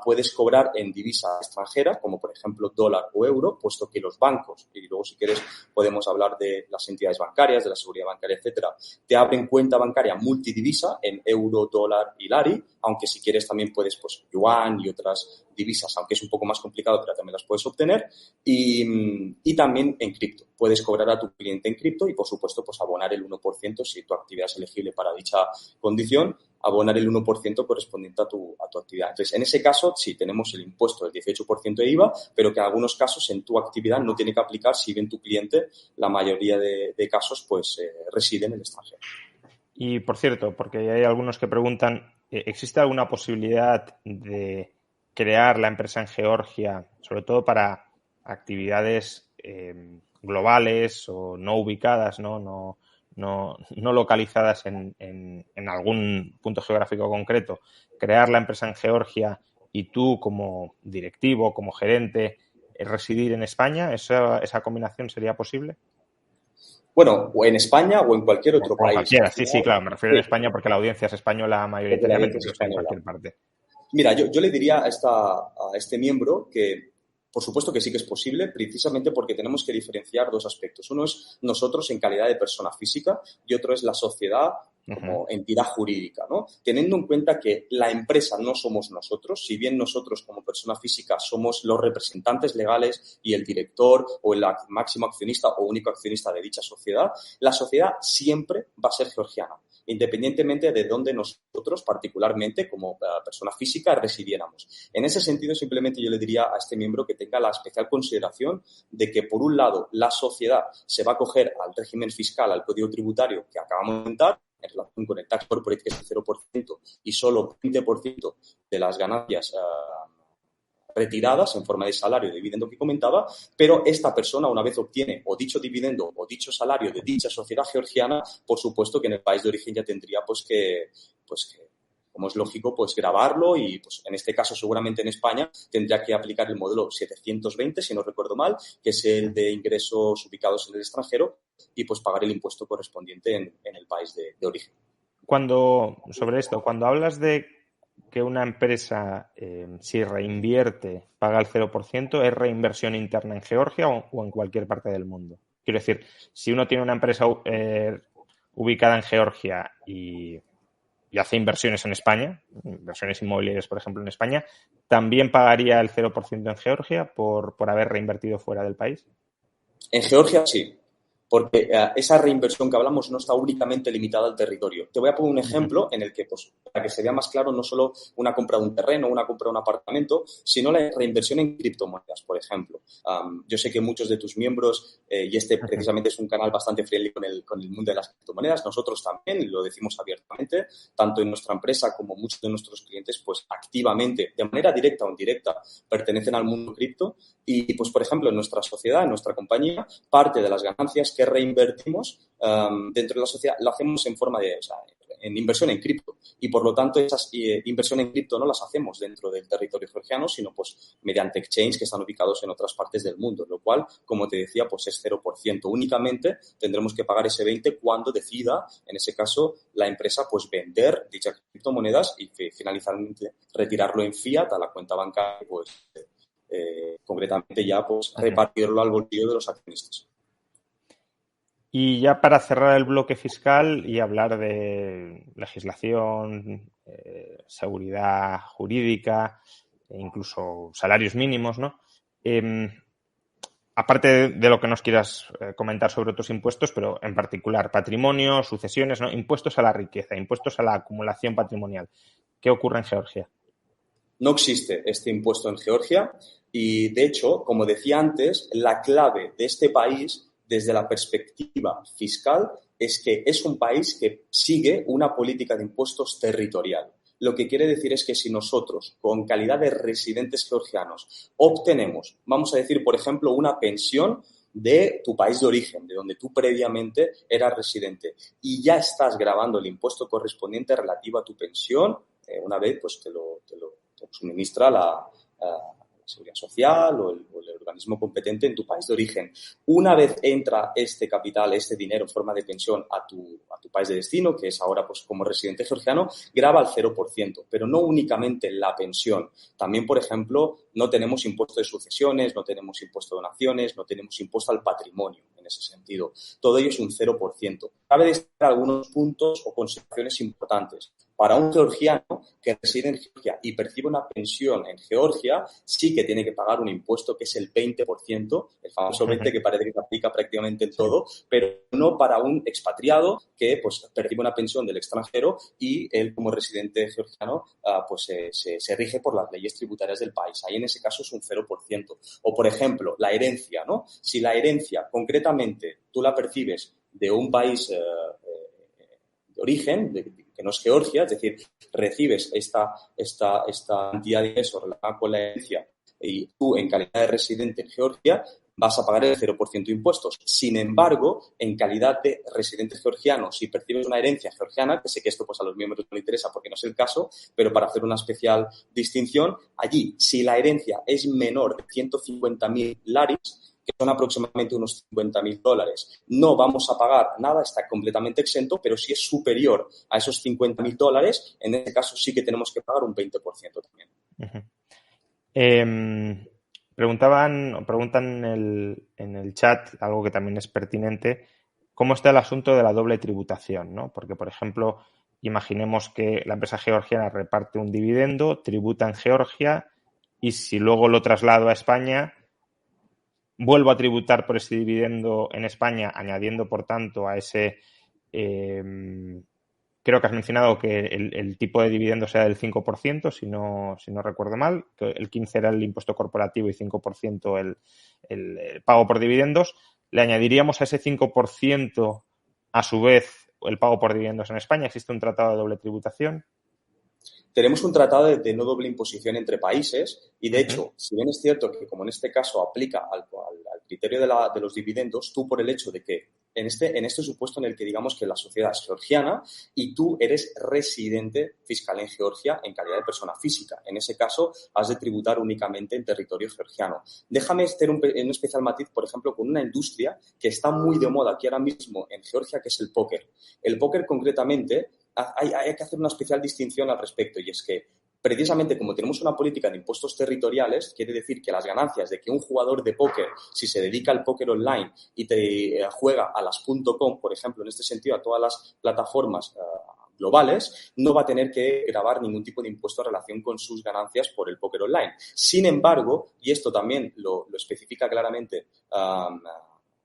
puedes cobrar en divisa extranjera, como por ejemplo dólar o euro, puesto que los bancos, y luego si quieres podemos hablar de las entidades bancarias, de la seguridad bancaria, etcétera, te abren cuenta bancaria multidivisa en euro, dólar y lari, aunque si quieres también puedes, pues, yuan y otras divisas, aunque es un poco más complicado, pero también las puedes obtener, y también en cripto. Puedes cobrar a tu cliente en cripto y, por supuesto, pues abonar el 1% si tu actividad es elegible para dicha condición, abonar el 1% correspondiente a tu actividad. Entonces, en ese caso, sí, tenemos el impuesto del 18% de IVA, pero que en algunos casos en tu actividad no tiene que aplicar si bien tu cliente, la mayoría de casos, pues reside en el extranjero. Y por cierto, porque hay algunos que preguntan, ¿existe alguna posibilidad de crear la empresa en Georgia, sobre todo para actividades globales o no ubicadas, no localizadas en algún punto geográfico concreto? Crear la empresa en Georgia y tú como directivo, como gerente, residir en España, ¿esa combinación sería posible? Bueno, o en España o en cualquier otro O en país. Al cualquiera, sí, sí, final, claro, me refiero en sí, España porque la audiencia es española porque la mayoritariamente, audiencia es pero sí en española. cualquier parte. Mira, yo le diría a este miembro que, por supuesto que sí que es posible, precisamente porque tenemos que diferenciar dos aspectos. Uno es nosotros en calidad de persona física y otro es la sociedad Uh-huh. como entidad jurídica, ¿no? Teniendo en cuenta que la empresa no somos nosotros, si bien nosotros como persona física somos los representantes legales y el director o el máximo accionista o único accionista de dicha sociedad, la sociedad siempre va a ser georgiana, independientemente de dónde nosotros, particularmente como persona física, residiéramos. En ese sentido, simplemente yo le diría a este miembro que tenga la especial consideración de que, por un lado, la sociedad se va a acoger al régimen fiscal, al código tributario que acabamos de comentar, en relación con el tax corporate, que es el 0%, y solo 20% de las ganancias retiradas en forma de salario o dividendo que comentaba, pero esta persona, una vez obtiene o dicho dividendo o dicho salario de dicha sociedad georgiana, por supuesto que en el país de origen ya tendría como es lógico, pues grabarlo y, pues, en este caso, seguramente en España tendría que aplicar el modelo 720, si no recuerdo mal, que es el de ingresos ubicados en el extranjero, y pues pagar el impuesto correspondiente en el país de origen. Sobre esto, cuando hablas de que una empresa, si reinvierte, paga el 0%, ¿es reinversión interna en Georgia o en cualquier parte del mundo? Quiero decir, si uno tiene una empresa ubicada en Georgia y hace inversiones en España, inversiones inmobiliarias, por ejemplo, en España, ¿también pagaría el 0% en Georgia por haber reinvertido fuera del país? En Georgia sí, porque esa reinversión que hablamos no está únicamente limitada al territorio. Te voy a poner un ejemplo en el que, pues, para que se vea más claro, no solo una compra de un terreno, una compra de un apartamento, sino la reinversión en criptomonedas, por ejemplo. Yo sé que muchos de tus miembros, y este precisamente es un canal bastante friendly con el mundo de las criptomonedas, nosotros también lo decimos abiertamente, tanto en nuestra empresa como muchos de nuestros clientes, pues activamente, de manera directa o indirecta, pertenecen al mundo cripto. Y, pues, por ejemplo, en nuestra sociedad, en nuestra compañía, parte de las ganancias que reinvertimos dentro de la sociedad lo hacemos en forma de, o sea, en inversión en cripto. Y, por lo tanto, esas inversiones en cripto no las hacemos dentro del territorio georgiano, sino pues mediante exchange que están ubicados en otras partes del mundo, lo cual, como te decía, pues es 0%. Únicamente tendremos que pagar ese 20% cuando decida, en ese caso, la empresa pues vender dichas criptomonedas y finalmente retirarlo en fiat a la cuenta bancaria, pues concretamente ya pues repartirlo al bolsillo de los accionistas. Y ya para cerrar el bloque fiscal y hablar de legislación, seguridad jurídica, e incluso salarios mínimos, ¿no? Aparte de lo que nos quieras comentar sobre otros impuestos, pero en particular patrimonio, sucesiones, ¿no? Impuestos a la riqueza, impuestos a la acumulación patrimonial. ¿Qué ocurre en Georgia? No existe este impuesto en Georgia y, de hecho, como decía antes, la clave de este país desde la perspectiva fiscal es que es un país que sigue una política de impuestos territorial. Lo que quiere decir es que si nosotros, con calidad de residentes georgianos, obtenemos, vamos a decir, por ejemplo, una pensión de tu país de origen, de donde tú previamente eras residente, y ya estás grabando el impuesto correspondiente relativo a tu pensión, una vez pues te lo suministra la Seguridad Social o el organismo competente en tu país de origen. Una vez entra este capital, este dinero en forma de pensión a tu país de destino, que es ahora pues como residente georgiano, grava al 0%, pero no únicamente la pensión. También, por ejemplo, no tenemos impuesto de sucesiones, no tenemos impuesto de donaciones, no tenemos impuesto al patrimonio en ese sentido. Todo ello es un 0%. Cabe destacar algunos puntos o consideraciones importantes. Para un georgiano que reside en Georgia y percibe una pensión en Georgia, sí que tiene que pagar un impuesto que es el 20%, el famoso 20% que parece que se aplica prácticamente en todo, pero no para un expatriado que pues percibe una pensión del extranjero y él como residente georgiano pues se rige por las leyes tributarias del país. Ahí en ese caso es un 0%. O, por ejemplo, la herencia, ¿no? Si la herencia concretamente tú la percibes de un país de origen, que no es Georgia, es decir, recibes esta cantidad de ingresos relacionada con la herencia y tú, en calidad de residente en Georgia, vas a pagar el 0% de impuestos. Sin embargo, en calidad de residente georgiano, si percibes una herencia georgiana, que sé que esto pues a los miembros no les interesa porque no es el caso, pero para hacer una especial distinción, allí, si la herencia es menor de 150.000 laris, que son aproximadamente unos $50.000, no vamos a pagar nada, está completamente exento, pero si es superior a esos $50.000, en este caso sí que tenemos que pagar un 20% también. Preguntan en el chat, algo que también es pertinente, ¿cómo está el asunto de la doble tributación, ¿no? Porque, por ejemplo, imaginemos que la empresa georgiana reparte un dividendo, tributa en Georgia y si luego lo traslado a España, vuelvo a tributar por ese dividendo en España, añadiendo, por tanto, a ese... creo que has mencionado que el tipo de dividendo sea del 5%, si no recuerdo mal, que el 15% era el impuesto corporativo y 5% el pago por dividendos. Le añadiríamos a ese 5% a su vez el pago por dividendos en España. ¿Existe un tratado de doble tributación? Tenemos un tratado de no doble imposición entre países y, de hecho, si bien es cierto que, como en este caso aplica al criterio de los dividendos, tú, por el hecho de que en este supuesto en el que digamos que la sociedad es georgiana y tú eres residente fiscal en Georgia en calidad de persona física, en ese caso has de tributar únicamente en territorio georgiano. Déjame hacer un especial matiz, por ejemplo, con una industria que está muy de moda aquí ahora mismo en Georgia, que es el póker. El póker, concretamente, hay que hacer una especial distinción al respecto, y es que precisamente como tenemos una política de impuestos territoriales, quiere decir que las ganancias de que un jugador de póker, si se dedica al póker online y te juega a las .com, por ejemplo, en este sentido, a todas las plataformas globales, no va a tener que gravar ningún tipo de impuesto en relación con sus ganancias por el póker online. Sin embargo, y esto también lo especifica claramente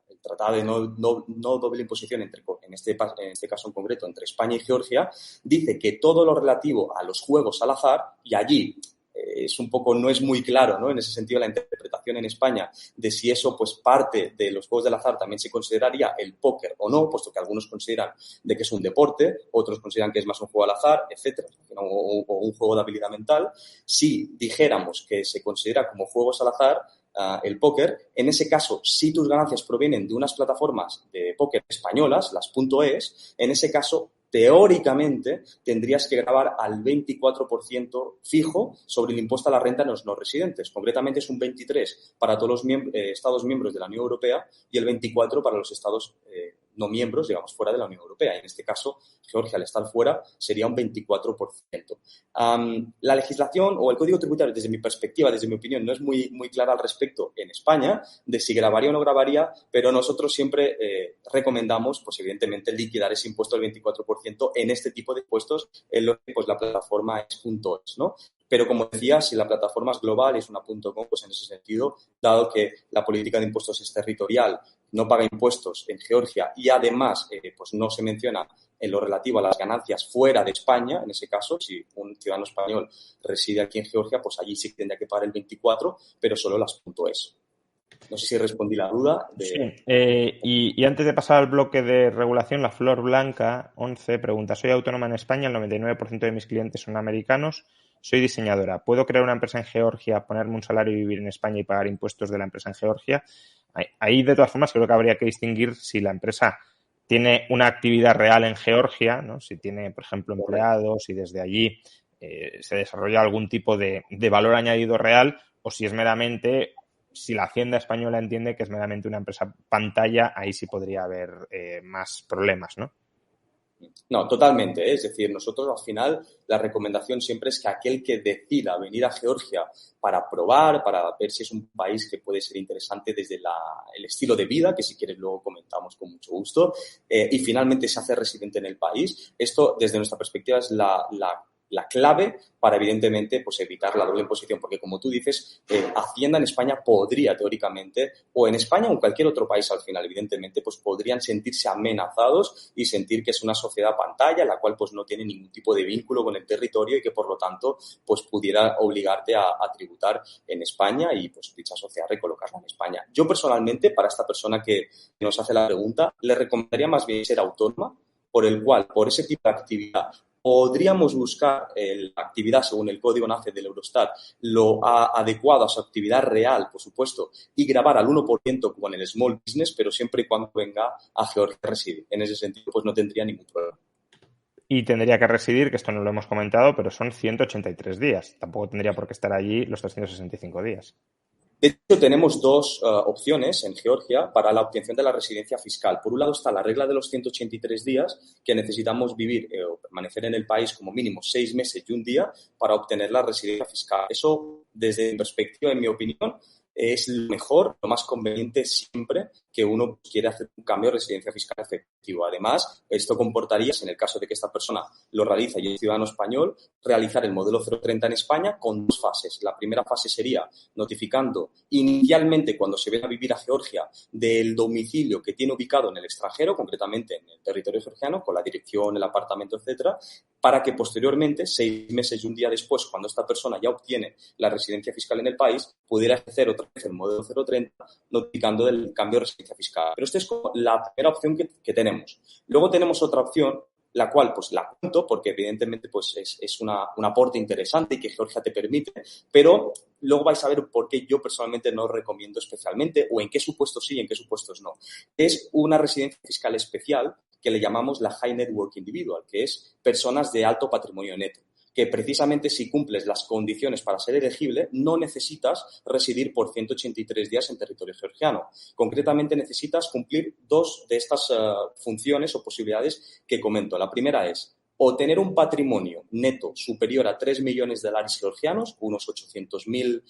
el Tratado de no doble imposición en este caso en concreto entre España y Georgia, dice que todo lo relativo a los juegos al azar, y allí no es muy claro, ¿no? En ese sentido, la interpretación en España de si eso, pues, parte de los juegos del azar también se consideraría el póker o no, puesto que algunos consideran de que es un deporte, otros consideran que es más un juego al azar, etcétera, o un juego de habilidad mental. Si dijéramos que se considera como juegos al azar, el póker, en ese caso, si tus ganancias provienen de unas plataformas de póker españolas, las .es, en ese caso, teóricamente, tendrías que gravar al 24% fijo sobre el impuesto a la renta en los no residentes. Concretamente es un 23% para todos los Estados miembros de la Unión Europea y el 24% para los Estados no miembros, digamos, fuera de la Unión Europea. En este caso, Georgia, al estar fuera, sería un 24%. La legislación o el Código Tributario, desde mi perspectiva, desde mi opinión, no es muy, muy clara al respecto en España, de si grabaría o no grabaría, pero nosotros siempre recomendamos, pues evidentemente, liquidar ese impuesto del 24% en este tipo de impuestos en lo que pues, la plataforma es, ¿no? Pero, como decía, si la plataforma es global y es una .com, pues en ese sentido, dado que la política de impuestos es territorial, no paga impuestos en Georgia y además pues no se menciona en lo relativo a las ganancias fuera de España, en ese caso, si un ciudadano español reside aquí en Georgia, pues allí sí tendría que pagar el 24%, pero solo las .es. No sé si respondí la duda. Sí. Y antes de pasar al bloque de regulación, la Flor Blanca 11 pregunta: soy autónoma en España, el 99% de mis clientes son americanos, soy diseñadora. ¿Puedo crear una empresa en Georgia, ponerme un salario y vivir en España y pagar impuestos de la empresa en Georgia? Ahí, de todas formas, creo que habría que distinguir si la empresa tiene una actividad real en Georgia, ¿no? Si tiene, por ejemplo, empleados y desde allí se desarrolla algún tipo de valor añadido real, o si es meramente, si la Hacienda española entiende que es meramente una empresa pantalla, ahí sí podría haber más problemas, ¿no? No, totalmente, ¿eh? Es decir, nosotros al final la recomendación siempre es que aquel que decida venir a Georgia para probar, para ver si es un país que puede ser interesante desde el estilo de vida, que si quieres luego comentamos con mucho gusto, y finalmente se hace residente en el país. Esto, desde nuestra perspectiva, es la clave para, evidentemente, pues evitar la doble imposición, porque, como tú dices, Hacienda en España podría, teóricamente, o en España o en cualquier otro país al final, evidentemente, pues podrían sentirse amenazados y sentir que es una sociedad pantalla, la cual pues no tiene ningún tipo de vínculo con el territorio y que, por lo tanto, pues pudiera obligarte a tributar en España y pues dicha sociedad recolocarla en España. Yo, personalmente, para esta persona que nos hace la pregunta, le recomendaría más bien ser autónoma, por el cual, por ese tipo de actividad, podríamos buscar la actividad según el código NACE del Eurostat, lo adecuado a su actividad real, por supuesto, y grabar al 1% como en el small business, pero siempre y cuando venga a Georgia a residir. En ese sentido, pues no tendría ningún problema. Y tendría que residir, que esto no lo hemos comentado, pero son 183 días. Tampoco tendría por qué estar allí los 365 días. De hecho, tenemos dos opciones en Georgia para la obtención de la residencia fiscal. Por un lado está la regla de los 183 días, que necesitamos vivir o permanecer en el país como mínimo 6 meses y un día para obtener la residencia fiscal. Eso, desde mi perspectiva, en mi opinión, es lo mejor, lo más conveniente siempre que uno quiere hacer un cambio de residencia fiscal efectivo. Además, esto comportaría, en el caso de que esta persona lo realiza y es ciudadano español, realizar el modelo 030 en España con 2 fases. La primera fase sería notificando inicialmente, cuando se venga a vivir a Georgia, del domicilio que tiene ubicado en el extranjero, concretamente en el territorio georgiano, con la dirección, el apartamento, etcétera, para que posteriormente, 6 meses y un día después, cuando esta persona ya obtiene la residencia fiscal en el país, pudiera ejercer otra vez el modelo 030, notificando del cambio de residencia fiscal. Pero esta es como la primera opción que tenemos. Luego tenemos otra opción, la cual pues la cuento porque evidentemente pues es un aporte interesante y que Georgia te permite, pero luego vais a ver por qué yo personalmente no recomiendo especialmente o en qué supuestos sí y en qué supuestos no. Es una residencia fiscal especial que le llamamos la High Net Worth Individual, que es personas de alto patrimonio neto, que precisamente si cumples las condiciones para ser elegible, no necesitas residir por 183 días en territorio georgiano. Concretamente, necesitas cumplir 2 de estas funciones o posibilidades que comento. La primera es o tener un patrimonio neto superior a 3 millones de dólares georgianos, unos 800.000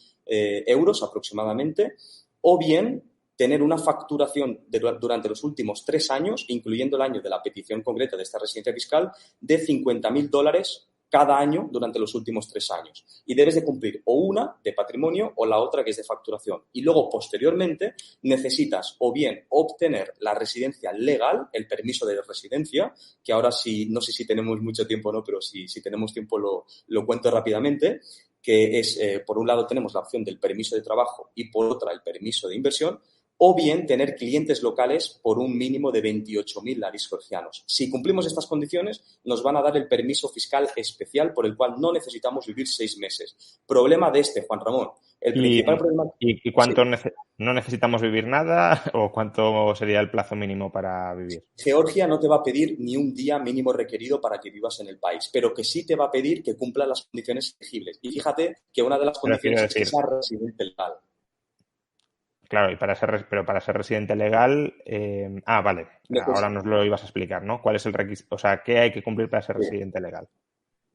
euros aproximadamente, o bien tener una facturación durante los últimos 3 años, incluyendo el año de la petición concreta de esta residencia fiscal, de 50.000 dólares cada año durante los últimos 3 años. Y debes de cumplir o una de patrimonio o la otra que es de facturación. Y luego, posteriormente, necesitas o bien obtener la residencia legal, el permiso de residencia, que ahora sí, no sé si tenemos mucho tiempo o no, pero si tenemos tiempo lo cuento rápidamente, que es, por un lado tenemos la opción del permiso de trabajo y por otra el permiso de inversión, o bien tener clientes locales por un mínimo de 28.000 laris georgianos. Si cumplimos estas condiciones, nos van a dar el permiso fiscal especial por el cual no necesitamos vivir 6 meses. Problema de Juan Ramón. El principal problema... ¿Y cuánto no necesitamos vivir nada o cuánto sería el plazo mínimo para vivir? Georgia no te va a pedir ni un día mínimo requerido para que vivas en el país, pero que sí te va a pedir que cumpla las condiciones exigibles. Y fíjate que una de las condiciones es que sea residente legal. Claro, pero para ser residente legal, vale, ahora nos lo ibas a explicar, ¿no? ¿Cuál es el requisito? O sea, ¿qué hay que cumplir para ser residente legal?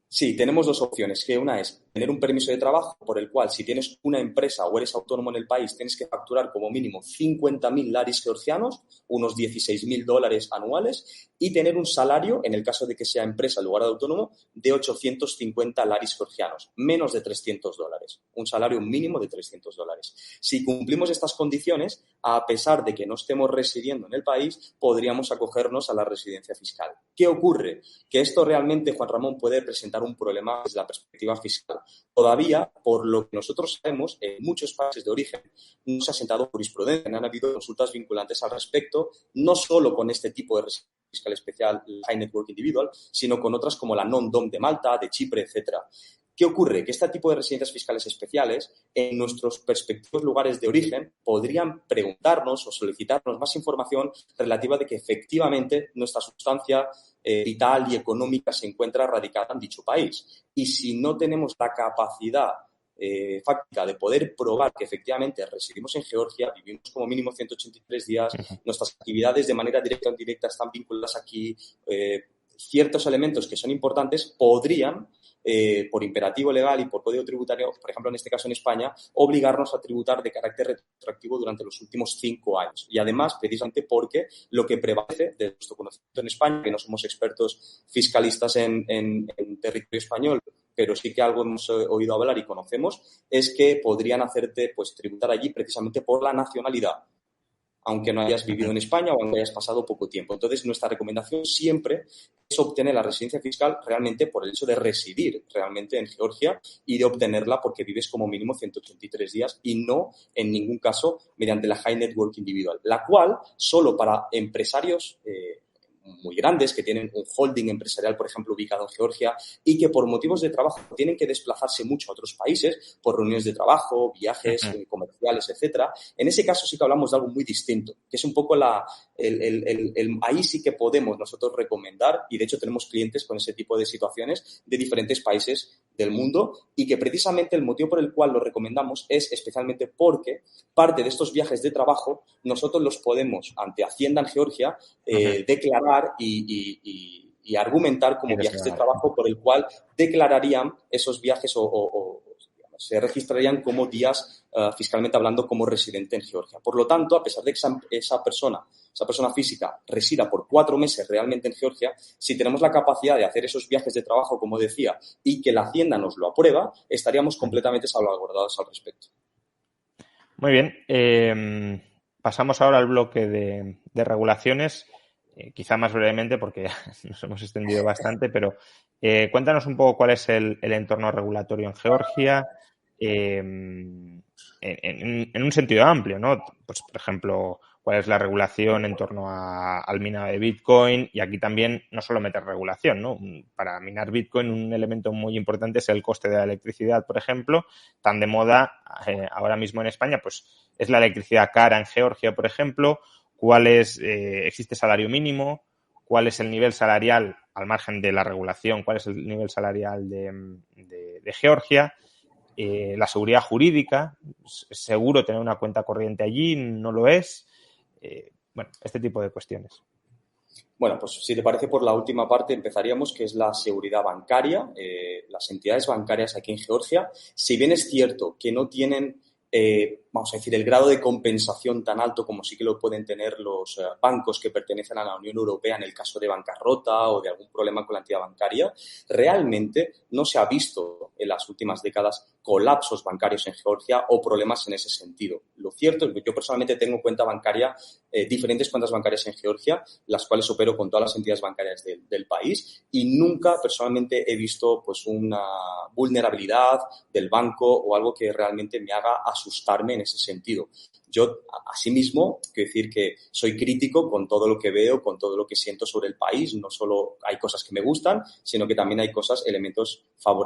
Sí, tenemos 2 opciones, que una es tener un permiso de trabajo por el cual si tienes una empresa o eres autónomo en el país tienes que facturar como mínimo 50.000 laris georgianos, unos 16.000 dólares anuales, y tener un salario, en el caso de que sea empresa en lugar de autónomo, de 850 laris georgianos, menos de 300 dólares, un salario mínimo de 300 dólares. Si cumplimos estas condiciones, a pesar de que no estemos residiendo en el país, podríamos acogernos a la residencia fiscal. ¿Qué ocurre? Que esto realmente, Juan Ramón, puede presentar un problema desde la perspectiva fiscal. Todavía, por lo que nosotros sabemos, en muchos países de origen no se ha sentado jurisprudencia, no han habido consultas vinculantes al respecto, no solo con este tipo de residencia fiscal especial, el High Net Worth Individual, sino con otras como la Non-Dom de Malta, de Chipre, etcétera. ¿Qué ocurre? Que este tipo de residencias fiscales especiales, en nuestros respectivos lugares de origen, podrían preguntarnos o solicitarnos más información relativa de que efectivamente nuestra sustancia vital y económica se encuentra radicada en dicho país. Y si no tenemos la capacidad fáctica de poder probar que efectivamente residimos en Georgia, vivimos como mínimo 183 días, nuestras actividades de manera directa o indirecta están vinculadas aquí, ciertos elementos que son importantes podrían, por imperativo legal y por código tributario, por ejemplo, en este caso en España, obligarnos a tributar de carácter retroactivo durante los últimos 5 años. Y además, precisamente porque lo que prevalece de nuestro conocimiento en España, que no somos expertos fiscalistas en territorio español, pero sí que algo hemos oído hablar y conocemos, es que podrían hacerte pues tributar allí precisamente por la nacionalidad, aunque no hayas vivido en España o aunque hayas pasado poco tiempo. Entonces, nuestra recomendación siempre es obtener la residencia fiscal realmente por el hecho de residir realmente en Georgia y de obtenerla porque vives como mínimo 183 días y no, en ningún caso, mediante la High Net Worth Individual, la cual solo para empresarios muy grandes que tienen un holding empresarial, por ejemplo, ubicado en Georgia y que por motivos de trabajo tienen que desplazarse mucho a otros países por reuniones de trabajo, viajes comerciales, etcétera. En ese caso sí que hablamos de algo muy distinto, que es un poco ahí sí que podemos nosotros recomendar, y de hecho tenemos clientes con ese tipo de situaciones de diferentes países del mundo, y que precisamente el motivo por el cual lo recomendamos es especialmente porque parte de estos viajes de trabajo nosotros los podemos ante Hacienda en Georgia declarar y argumentar como viajes de trabajo por el cual declararían esos viajes o se registrarían como días fiscalmente hablando como residente en Georgia. Por lo tanto, a pesar de que esa persona física resida por 4 meses realmente en Georgia, si tenemos la capacidad de hacer esos viajes de trabajo, como decía, y que la Hacienda nos lo aprueba, estaríamos completamente salvaguardados al respecto. Muy bien. Pasamos ahora al bloque de regulaciones. Quizá más brevemente porque nos hemos extendido bastante, pero cuéntanos un poco cuál es el entorno regulatorio en Georgia en un sentido amplio, ¿no? Pues, por ejemplo, cuál es la regulación en torno al minado de Bitcoin, y aquí también no solo meter regulación, ¿no? Para minar Bitcoin un elemento muy importante es el coste de la electricidad, por ejemplo, tan de moda ahora mismo en España, pues es la electricidad cara en Georgia, por ejemplo. ¿Existe salario mínimo? ¿Cuál es el nivel salarial, al margen de la regulación, cuál es el nivel salarial de Georgia? La seguridad jurídica, ¿es seguro tener una cuenta corriente allí? ¿No lo es? Bueno, este tipo de cuestiones. Bueno, pues si te parece, por la última parte empezaríamos, que es la seguridad bancaria. Las entidades bancarias aquí en Georgia, si bien es cierto que no tienen, vamos a decir, el grado de compensación tan alto como sí que lo pueden tener los bancos que pertenecen a la Unión Europea en el caso de bancarrota o de algún problema con la entidad bancaria, realmente no se ha visto en las últimas décadas colapsos bancarios en Georgia o problemas en ese sentido. Lo cierto es que yo personalmente tengo cuenta bancaria, diferentes cuentas bancarias en Georgia, las cuales opero con todas las entidades bancarias del país, y nunca personalmente he visto pues una vulnerabilidad del banco o algo que realmente me haga asustarme en ese sentido. Yo, asimismo, quiero decir que soy crítico con todo lo que veo, con todo lo que siento sobre el país. No solo hay cosas que me gustan, sino que también hay elementos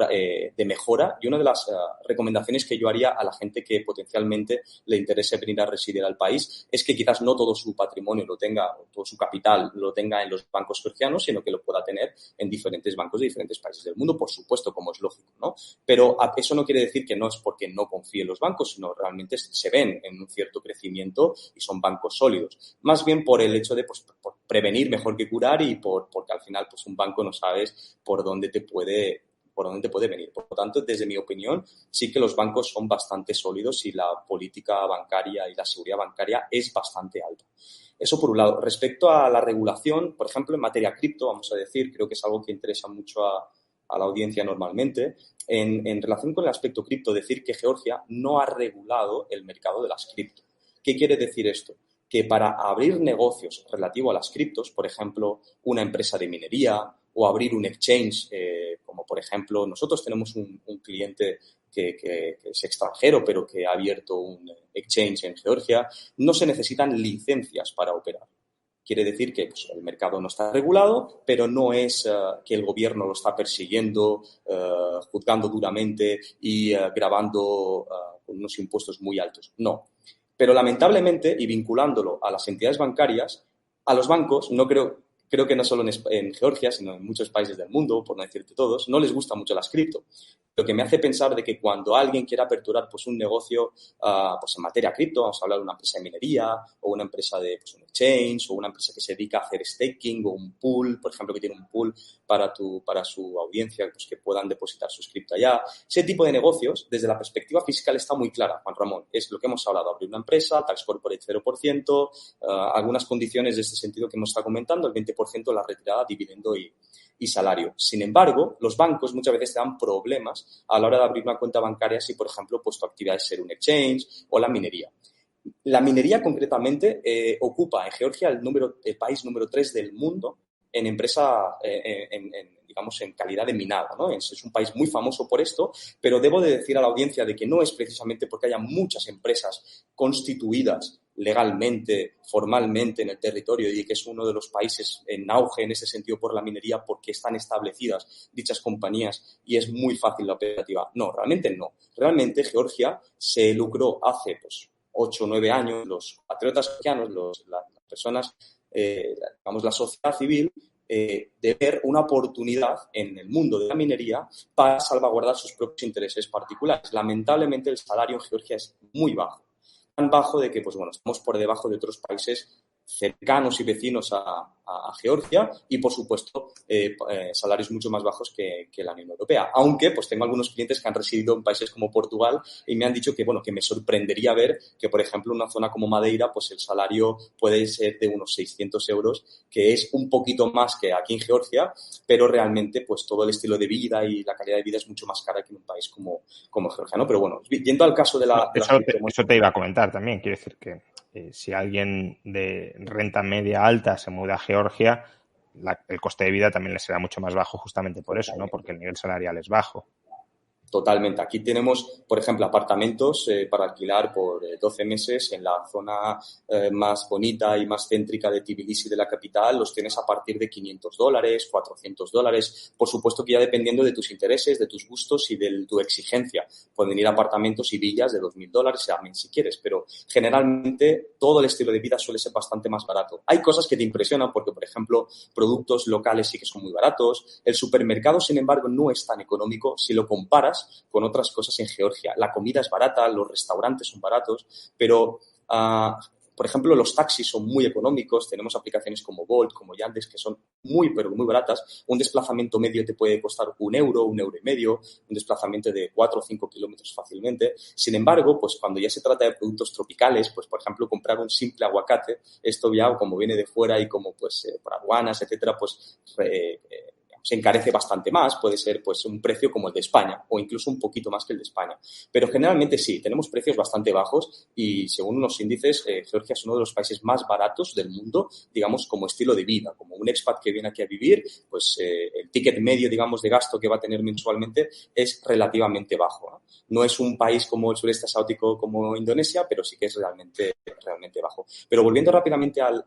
de mejora. Y una de las recomendaciones que yo haría a la gente que potencialmente le interese venir a residir al país es que quizás no todo su patrimonio lo tenga, todo su capital lo tenga en los bancos georgianos, sino que lo pueda tener en diferentes bancos de diferentes países del mundo, por supuesto, como es lógico, ¿no? Pero eso no quiere decir que no es porque no confíe en los bancos, sino realmente se ven en un cierto crecimiento y son bancos sólidos. Más bien por el hecho de pues, por prevenir mejor que curar y porque al final pues un banco no sabes por dónde te puede venir. Por lo tanto, desde mi opinión, sí que los bancos son bastante sólidos y la política bancaria y la seguridad bancaria es bastante alta. Eso por un lado. Respecto a la regulación, por ejemplo, en materia cripto, vamos a decir, creo que es algo que interesa mucho a la audiencia normalmente. En relación con el aspecto cripto, decir que Georgia no ha regulado el mercado de las cripto. ¿Qué quiere decir esto? Que para abrir negocios relativo a las criptos, por ejemplo, una empresa de minería o abrir un exchange, como por ejemplo, nosotros tenemos un cliente que es extranjero, pero que ha abierto un exchange en Georgia, no se necesitan licencias para operar. Quiere decir que pues, el mercado no está regulado, pero no es que el gobierno lo está persiguiendo, juzgando duramente y grabando con unos impuestos muy altos. No. Pero lamentablemente, y vinculándolo a las entidades bancarias, a los bancos, creo que no solo en Georgia, sino en muchos países del mundo, por no decirte todos, no les gustan mucho las cripto. Lo que me hace pensar de que cuando alguien quiera aperturar pues, un negocio pues, en materia cripto, vamos a hablar de una empresa de minería o una empresa de pues, un exchange o una empresa que se dedica a hacer staking o un pool, por ejemplo, que tiene un pool para su audiencia, pues, que puedan depositar sus cripto allá. Ese tipo de negocios, desde la perspectiva fiscal, está muy clara, Juan Ramón. Es lo que hemos hablado, abrir una empresa, tax corporate 0%, algunas condiciones de este sentido que hemos estado comentando, el 20% la retirada, dividendo y salario. Sin embargo, los bancos muchas veces te dan problemas a la hora de abrir una cuenta bancaria si, por ejemplo, pues tu actividad es ser un exchange o la minería. La minería, concretamente, ocupa en Georgia el país número 3 del mundo en empresa, digamos, en calidad de minado, ¿no? Es un país muy famoso por esto, pero debo de decir a la audiencia de que no es precisamente porque haya muchas empresas constituidas legalmente, formalmente en el territorio y que es uno de los países en auge en ese sentido por la minería porque están establecidas dichas compañías y es muy fácil la operativa. No, realmente no. Realmente Georgia se lucró hace 8 o 9 años, los patriotas georgianos, las personas, digamos la sociedad civil, de ver una oportunidad en el mundo de la minería para salvaguardar sus propios intereses particulares. Lamentablemente el salario en Georgia es muy bajo. Tan bajo de que, pues bueno, estamos por debajo de otros países cercanos y vecinos a Georgia y, por supuesto, salarios mucho más bajos que la Unión Europea. Aunque, pues tengo algunos clientes que han residido en países como Portugal y me han dicho que, bueno, que me sorprendería ver que, por ejemplo, en una zona como Madeira, pues el salario puede ser de unos 600 euros, que es un poquito más que aquí en Georgia, pero realmente, pues todo el estilo de vida y la calidad de vida es mucho más cara que en un país como Georgia, ¿no? Pero bueno, yendo al caso de eso te iba a comentar también. Quiero decir que si alguien de renta media alta se muda a Georgia, el coste de vida también le será mucho más bajo justamente por eso, ¿no? Porque el nivel salarial es bajo. Totalmente. Aquí tenemos, por ejemplo, apartamentos para alquilar por 12 meses en la zona más bonita y más céntrica de Tbilisi, de la capital. Los tienes a partir de $500, $400. Por supuesto que ya dependiendo de tus intereses, de tus gustos y de tu exigencia. Pueden ir apartamentos y villas de $2.000 también si quieres, pero generalmente todo el estilo de vida suele ser bastante más barato. Hay cosas que te impresionan porque, por ejemplo, productos locales sí que son muy baratos. El supermercado, sin embargo, no es tan económico si lo comparas con otras cosas en Georgia. La comida es barata, los restaurantes son baratos, pero Por ejemplo, los taxis son muy económicos, tenemos aplicaciones como Bolt, como Yandex, que son muy, pero muy baratas. Un desplazamiento medio te puede costar €1, €1,50, un desplazamiento de 4 o 5 kilómetros fácilmente. Sin embargo, pues cuando ya se trata de productos tropicales, pues por ejemplo, comprar un simple aguacate, esto ya como viene de fuera y como pues por aduanas, etcétera, pues se encarece bastante más, puede ser pues un precio como el de España o incluso un poquito más que el de España. Pero generalmente sí, tenemos precios bastante bajos y según unos índices, Georgia es uno de los países más baratos del mundo, digamos, como estilo de vida. Como un expat que viene aquí a vivir, pues el ticket medio, digamos, de gasto que va a tener mensualmente es relativamente bajo, ¿no? No es un país como el sureste asiático, como Indonesia, pero sí que es realmente bajo. Pero volviendo rápidamente al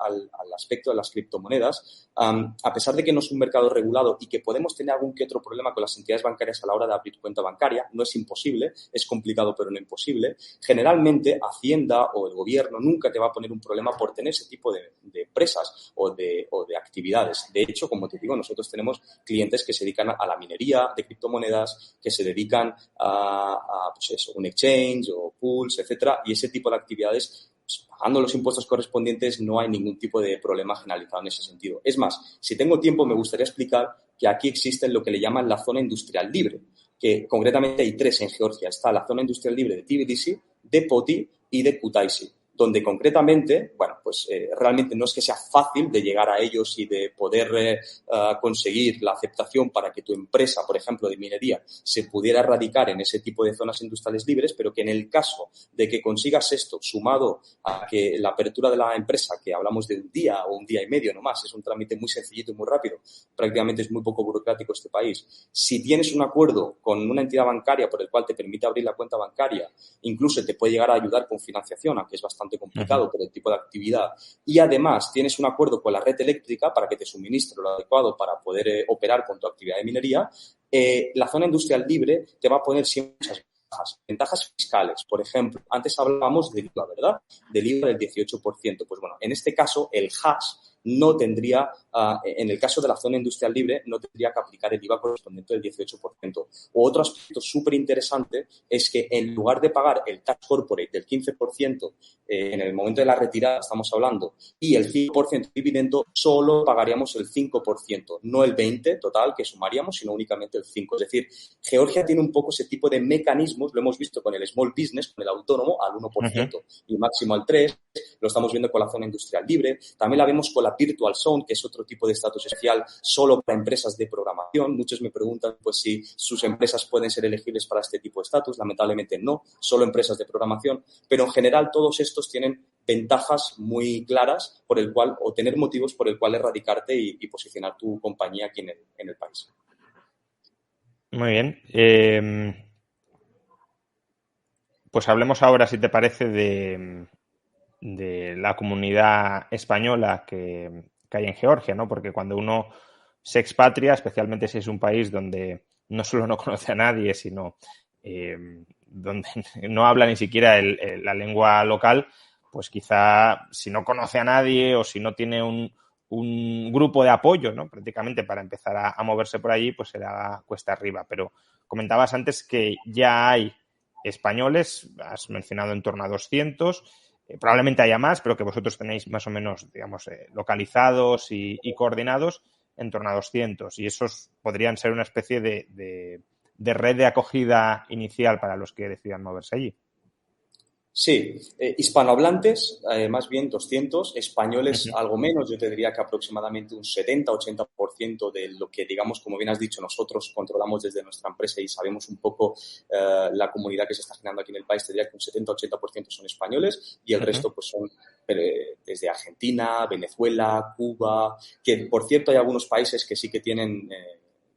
aspecto de las criptomonedas, a pesar de que no es un mercado regulado y que podemos tener algún que otro problema con las entidades bancarias a la hora de abrir cuenta bancaria, no es imposible, es complicado pero no imposible, generalmente Hacienda o el gobierno nunca te va a poner un problema por tener ese tipo de empresas o de actividades. De hecho, como te digo, nosotros tenemos clientes que se dedican a la minería de criptomonedas, que se dedican a pues eso, un exchange o pools, etcétera, y ese tipo de actividades, pues, pagando los impuestos correspondientes, no hay ningún tipo de problema generalizado en ese sentido. Es más, si tengo tiempo, me gustaría explicar que aquí existe lo que le llaman la zona industrial libre, que concretamente hay 3 en Georgia. Está la zona industrial libre de Tbilisi, de Poti y de Kutaisi, donde concretamente, bueno, pues realmente no es que sea fácil de llegar a ellos y de poder conseguir la aceptación para que tu empresa, por ejemplo, de minería, se pudiera radicar en ese tipo de zonas industriales libres, pero que en el caso de que consigas esto, sumado a que la apertura de la empresa, que hablamos de un día o un día y medio nomás, es un trámite muy sencillito y muy rápido, prácticamente es muy poco burocrático este país. Si tienes un acuerdo con una entidad bancaria por el cual te permite abrir la cuenta bancaria, incluso te puede llegar a ayudar con financiación, aunque es bastante complicado por el tipo de actividad, y además tienes un acuerdo con la red eléctrica para que te suministre lo adecuado para poder operar con tu actividad de minería, la zona industrial libre te va a poner siempre muchas ventajas fiscales. Por ejemplo, antes hablábamos del IVA, ¿verdad? Del IVA del 18%. Pues bueno, en este caso el hash no tendría, en el caso de la zona industrial libre, no tendría que aplicar el IVA correspondiente del 18%. O otro aspecto súper interesante es que en lugar de pagar el tax corporate del 15% en el momento de la retirada, estamos hablando, y el 5% de dividendo, solo pagaríamos el 5%, no el 20% total que sumaríamos, sino únicamente el 5%. Es decir, Georgia tiene un poco ese tipo de mecanismos, lo hemos visto con el small business, con el autónomo, al 1% y máximo al 3%, lo estamos viendo con la zona industrial libre, también la vemos con la Virtual Zone, que es otro tipo de estatus especial solo para empresas de programación. Muchos me preguntan pues si sus empresas pueden ser elegibles para este tipo de estatus. Lamentablemente no, solo empresas de programación, pero en general todos estos tienen ventajas muy claras por el cual, o tener motivos por el cual erradicarte y posicionar tu compañía aquí en el país. Muy bien. Pues hablemos ahora, si te parece, de la comunidad española que hay en Georgia, ¿no? Porque cuando uno se expatria, especialmente si es un país donde no solo no conoce a nadie, sino donde no habla ni siquiera la lengua local, pues quizá si no conoce a nadie o si no tiene un grupo de apoyo, ¿no? Prácticamente para empezar a moverse por allí, pues será cuesta arriba. Pero comentabas antes que ya hay españoles, has mencionado en torno a 200, probablemente haya más, pero que vosotros tenéis más o menos, digamos, localizados y coordinados en torno a 200. Y esos podrían ser una especie de red de acogida inicial para los que decidan moverse allí. Sí, hispanohablantes, más bien 200, españoles algo menos, yo te diría que aproximadamente un 70-80% de lo que, digamos, como bien has dicho, nosotros controlamos desde nuestra empresa y sabemos un poco la comunidad que se está generando aquí en el país, te diría que un 70-80% son españoles y el resto pues son desde Argentina, Venezuela, Cuba, que por cierto hay algunos países que sí que tienen...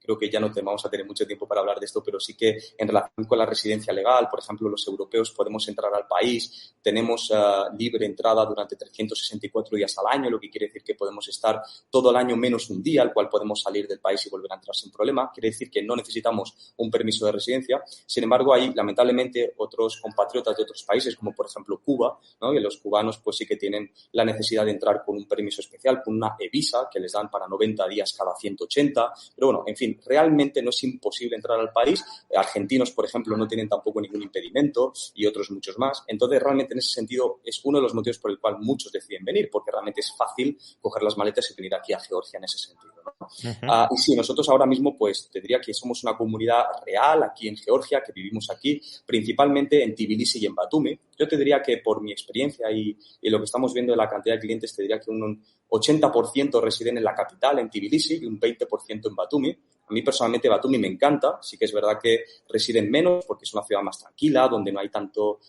Creo que ya no vamos a tener mucho tiempo para hablar de esto, pero sí que en relación con la residencia legal, por ejemplo, los europeos podemos entrar al país, tenemos libre entrada durante 364 días al año, lo que quiere decir que podemos estar todo el año menos un día, al cual podemos salir del país y volver a entrar sin problema. Quiere decir que no necesitamos un permiso de residencia. Sin embargo, hay lamentablemente otros compatriotas de otros países, como por ejemplo Cuba, ¿no? Y los cubanos pues sí que tienen la necesidad de entrar con un permiso especial, con una e-visa que les dan para 90 días cada 180. Pero bueno, en fin, realmente no es imposible entrar al país. Argentinos, por ejemplo, no tienen tampoco ningún impedimento y otros muchos más. Entonces, realmente realmente en ese sentido es uno de los motivos por el cual muchos deciden venir, porque realmente es fácil coger las maletas y venir aquí a Georgia en ese sentido, ¿no? Y sí, nosotros ahora mismo, pues, te diría que somos una comunidad real aquí en Georgia, que vivimos aquí, principalmente en Tbilisi y en Batumi. Yo te diría que por mi experiencia y lo que estamos viendo de la cantidad de clientes, te diría que un 80% residen en la capital, en Tbilisi, y un 20% en Batumi. A mí personalmente Batumi me encanta, sí que es verdad que residen menos porque es una ciudad más tranquila, donde no hay tanto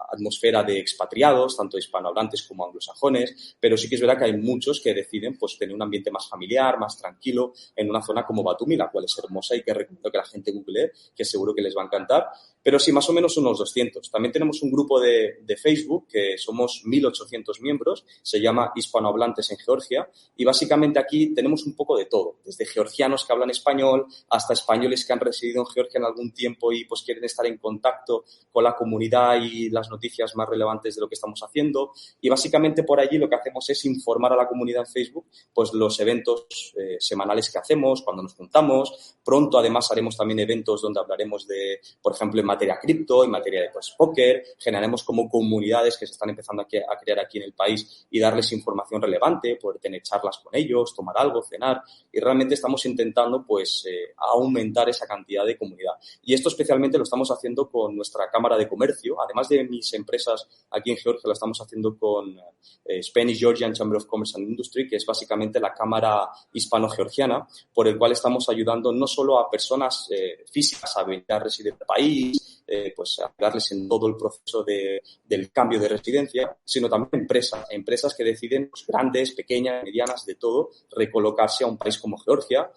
atmósfera de expatriados, tanto hispanohablantes como anglosajones, pero sí que es verdad que hay muchos que deciden pues tener un ambiente más familiar, más tranquilo, en una zona como Batumi, la cual es hermosa y que recomiendo que la gente googlee, que seguro que les va a encantar. Pero sí, más o menos unos 200. También tenemos un grupo de Facebook, que somos 1.800 miembros, se llama Hispanohablantes en Georgia, y básicamente aquí tenemos un poco de todo, desde georgianos que hablan español hasta españoles que han residido en Georgia en algún tiempo y pues quieren estar en contacto con la comunidad y las noticias más relevantes de lo que estamos haciendo. Y básicamente por allí lo que hacemos es informar a la comunidad en Facebook pues los eventos semanales que hacemos, cuando nos juntamos. Pronto además haremos también eventos donde hablaremos de, por ejemplo, en materia cripto, en materia de pues, póker. Generaremos como comunidades que se están empezando a crear aquí en el país y darles información relevante, poder tener charlas con ellos, tomar algo, cenar. Y realmente estamos intentando pues aumentar esa cantidad de comunidad. Y esto especialmente lo estamos haciendo con nuestra Cámara de Comercio. Además de mis empresas aquí en Georgia, lo estamos haciendo con Spanish Georgian Chamber of Commerce and Industry, que es básicamente la cámara hispano-georgiana, por el cual estamos ayudando no solo a personas físicas a venir a residir en el país, pues ayudarles en todo el proceso del cambio de residencia, sino también empresas que deciden, pues, grandes, pequeñas, medianas, de todo, recolocarse a un país como Georgia,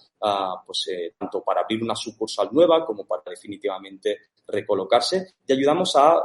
tanto para abrir una sucursal nueva como para definitivamente recolocarse. Y ayudamos a,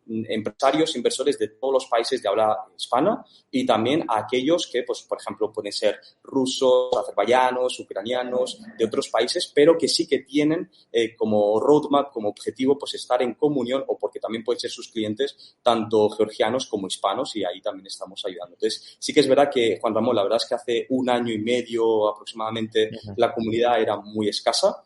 empresarios, inversores de todos los países de habla hispana y también a aquellos que, pues, por ejemplo, pueden ser rusos, azerbaiyanos, ucranianos, de otros países, pero que sí que tienen como roadmap, como objetivo, pues estar en comunión, o porque también pueden ser sus clientes tanto georgianos como hispanos, y ahí también estamos ayudando. Entonces, sí que es verdad que, Juan Ramón, la verdad es que hace 1 año y medio aproximadamente la comunidad era muy escasa.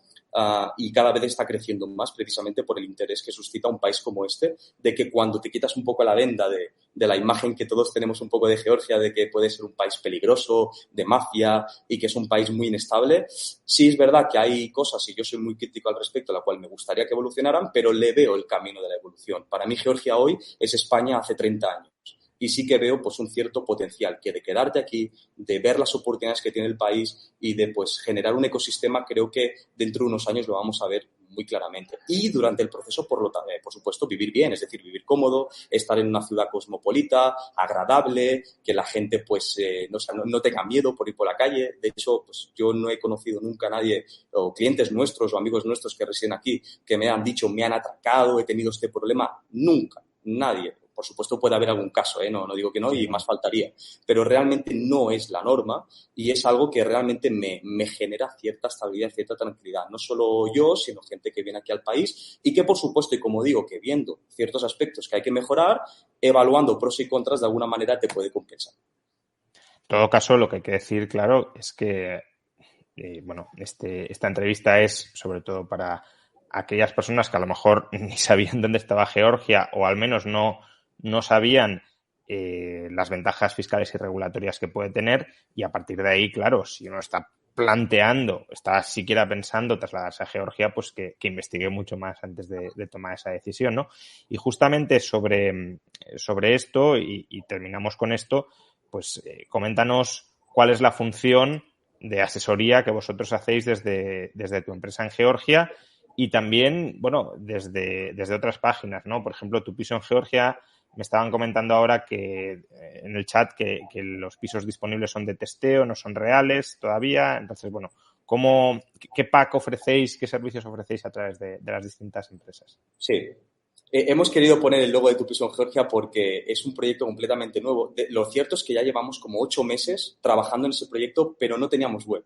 Y cada vez está creciendo más precisamente por el interés que suscita un país como este, de que cuando te quitas un poco la venda de la imagen que todos tenemos un poco de Georgia, de que puede ser un país peligroso, de mafia y que es un país muy inestable, sí es verdad que hay cosas, y yo soy muy crítico al respecto, la cual me gustaría que evolucionaran, pero le veo el camino de la evolución. Para mí Georgia hoy es España hace 30 años. Y sí que veo pues un cierto potencial, que de quedarte aquí, de ver las oportunidades que tiene el país y de pues generar un ecosistema, creo que dentro de unos años lo vamos a ver muy claramente. Y durante el proceso, por supuesto, vivir bien, es decir, vivir cómodo, estar en una ciudad cosmopolita, agradable, que la gente pues no tenga miedo por ir por la calle. De hecho, pues yo no he conocido nunca a nadie, o clientes nuestros o amigos nuestros que residen aquí, que me han dicho, me han atracado, he tenido este problema. Nunca, nadie. Por supuesto puede haber algún caso, no digo que no, y más faltaría, pero realmente no es la norma y es algo que realmente me genera cierta estabilidad, cierta tranquilidad. No solo yo, sino gente que viene aquí al país y que, por supuesto, y como digo, que viendo ciertos aspectos que hay que mejorar, evaluando pros y contras, de alguna manera te puede compensar. En todo caso, lo que hay que decir, claro, es que esta entrevista es sobre todo para aquellas personas que a lo mejor ni sabían dónde estaba Georgia, o al menos no sabían las ventajas fiscales y regulatorias que puede tener, y a partir de ahí, claro, si uno está planteando, está siquiera pensando trasladarse a Georgia, pues que investigue mucho más antes de tomar esa decisión, ¿no? Y justamente sobre esto, y terminamos con esto, pues coméntanos cuál es la función de asesoría que vosotros hacéis desde tu empresa en Georgia, y también, bueno, desde otras páginas, ¿no? Por ejemplo, Tu Piso en Georgia, me estaban comentando ahora que en el chat que los pisos disponibles son de testeo, no son reales todavía. Entonces, bueno, ¿qué pack ofrecéis, qué servicios ofrecéis a través de las distintas empresas? Sí. Hemos querido poner el logo de Tu Piso en Georgia porque es un proyecto completamente nuevo. Lo cierto es que ya llevamos como 8 meses trabajando en ese proyecto, pero no teníamos web.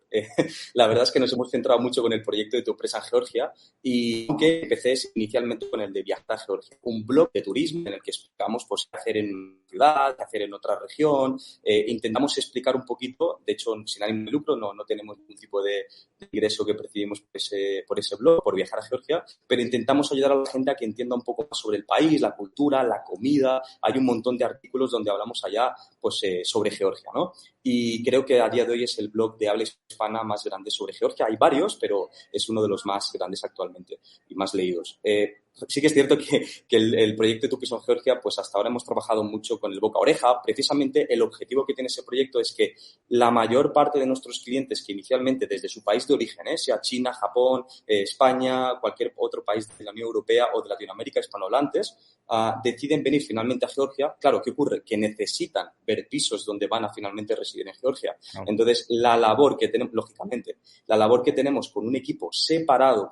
La verdad es que nos hemos centrado mucho con el proyecto de Tu Empresa en Georgia, y que empecé inicialmente con el de Viajar a Georgia, un blog de turismo en el que explicamos pues, qué hacer en ciudad, qué hacer en otra región. Intentamos explicar un poquito, de hecho, sin ánimo de lucro, no tenemos ningún tipo de ingreso que percibimos por ese blog, por viajar a Georgia, pero intentamos ayudar a la gente a que entienda un poco más sobre el país, la cultura, la comida. Hay un montón de artículos donde hablamos allá pues, sobre Georgia, ¿no? Y creo que a día de hoy es el blog de habla hispana más grande sobre Georgia. Hay varios, pero es uno de los más grandes actualmente y más leídos. Sí que es cierto que el proyecto de Tu Piso en Georgia, pues hasta ahora hemos trabajado mucho con el boca a oreja. Precisamente el objetivo que tiene ese proyecto es que la mayor parte de nuestros clientes que inicialmente desde su país de origen, sea China, Japón, España, cualquier otro país de la Unión Europea o de Latinoamérica hispanohablantes, deciden venir finalmente a Georgia. Claro, ¿qué ocurre? Que necesitan ver pisos donde van a finalmente residir en Georgia. Entonces, la labor que tenemos, lógicamente, la labor que tenemos con un equipo separado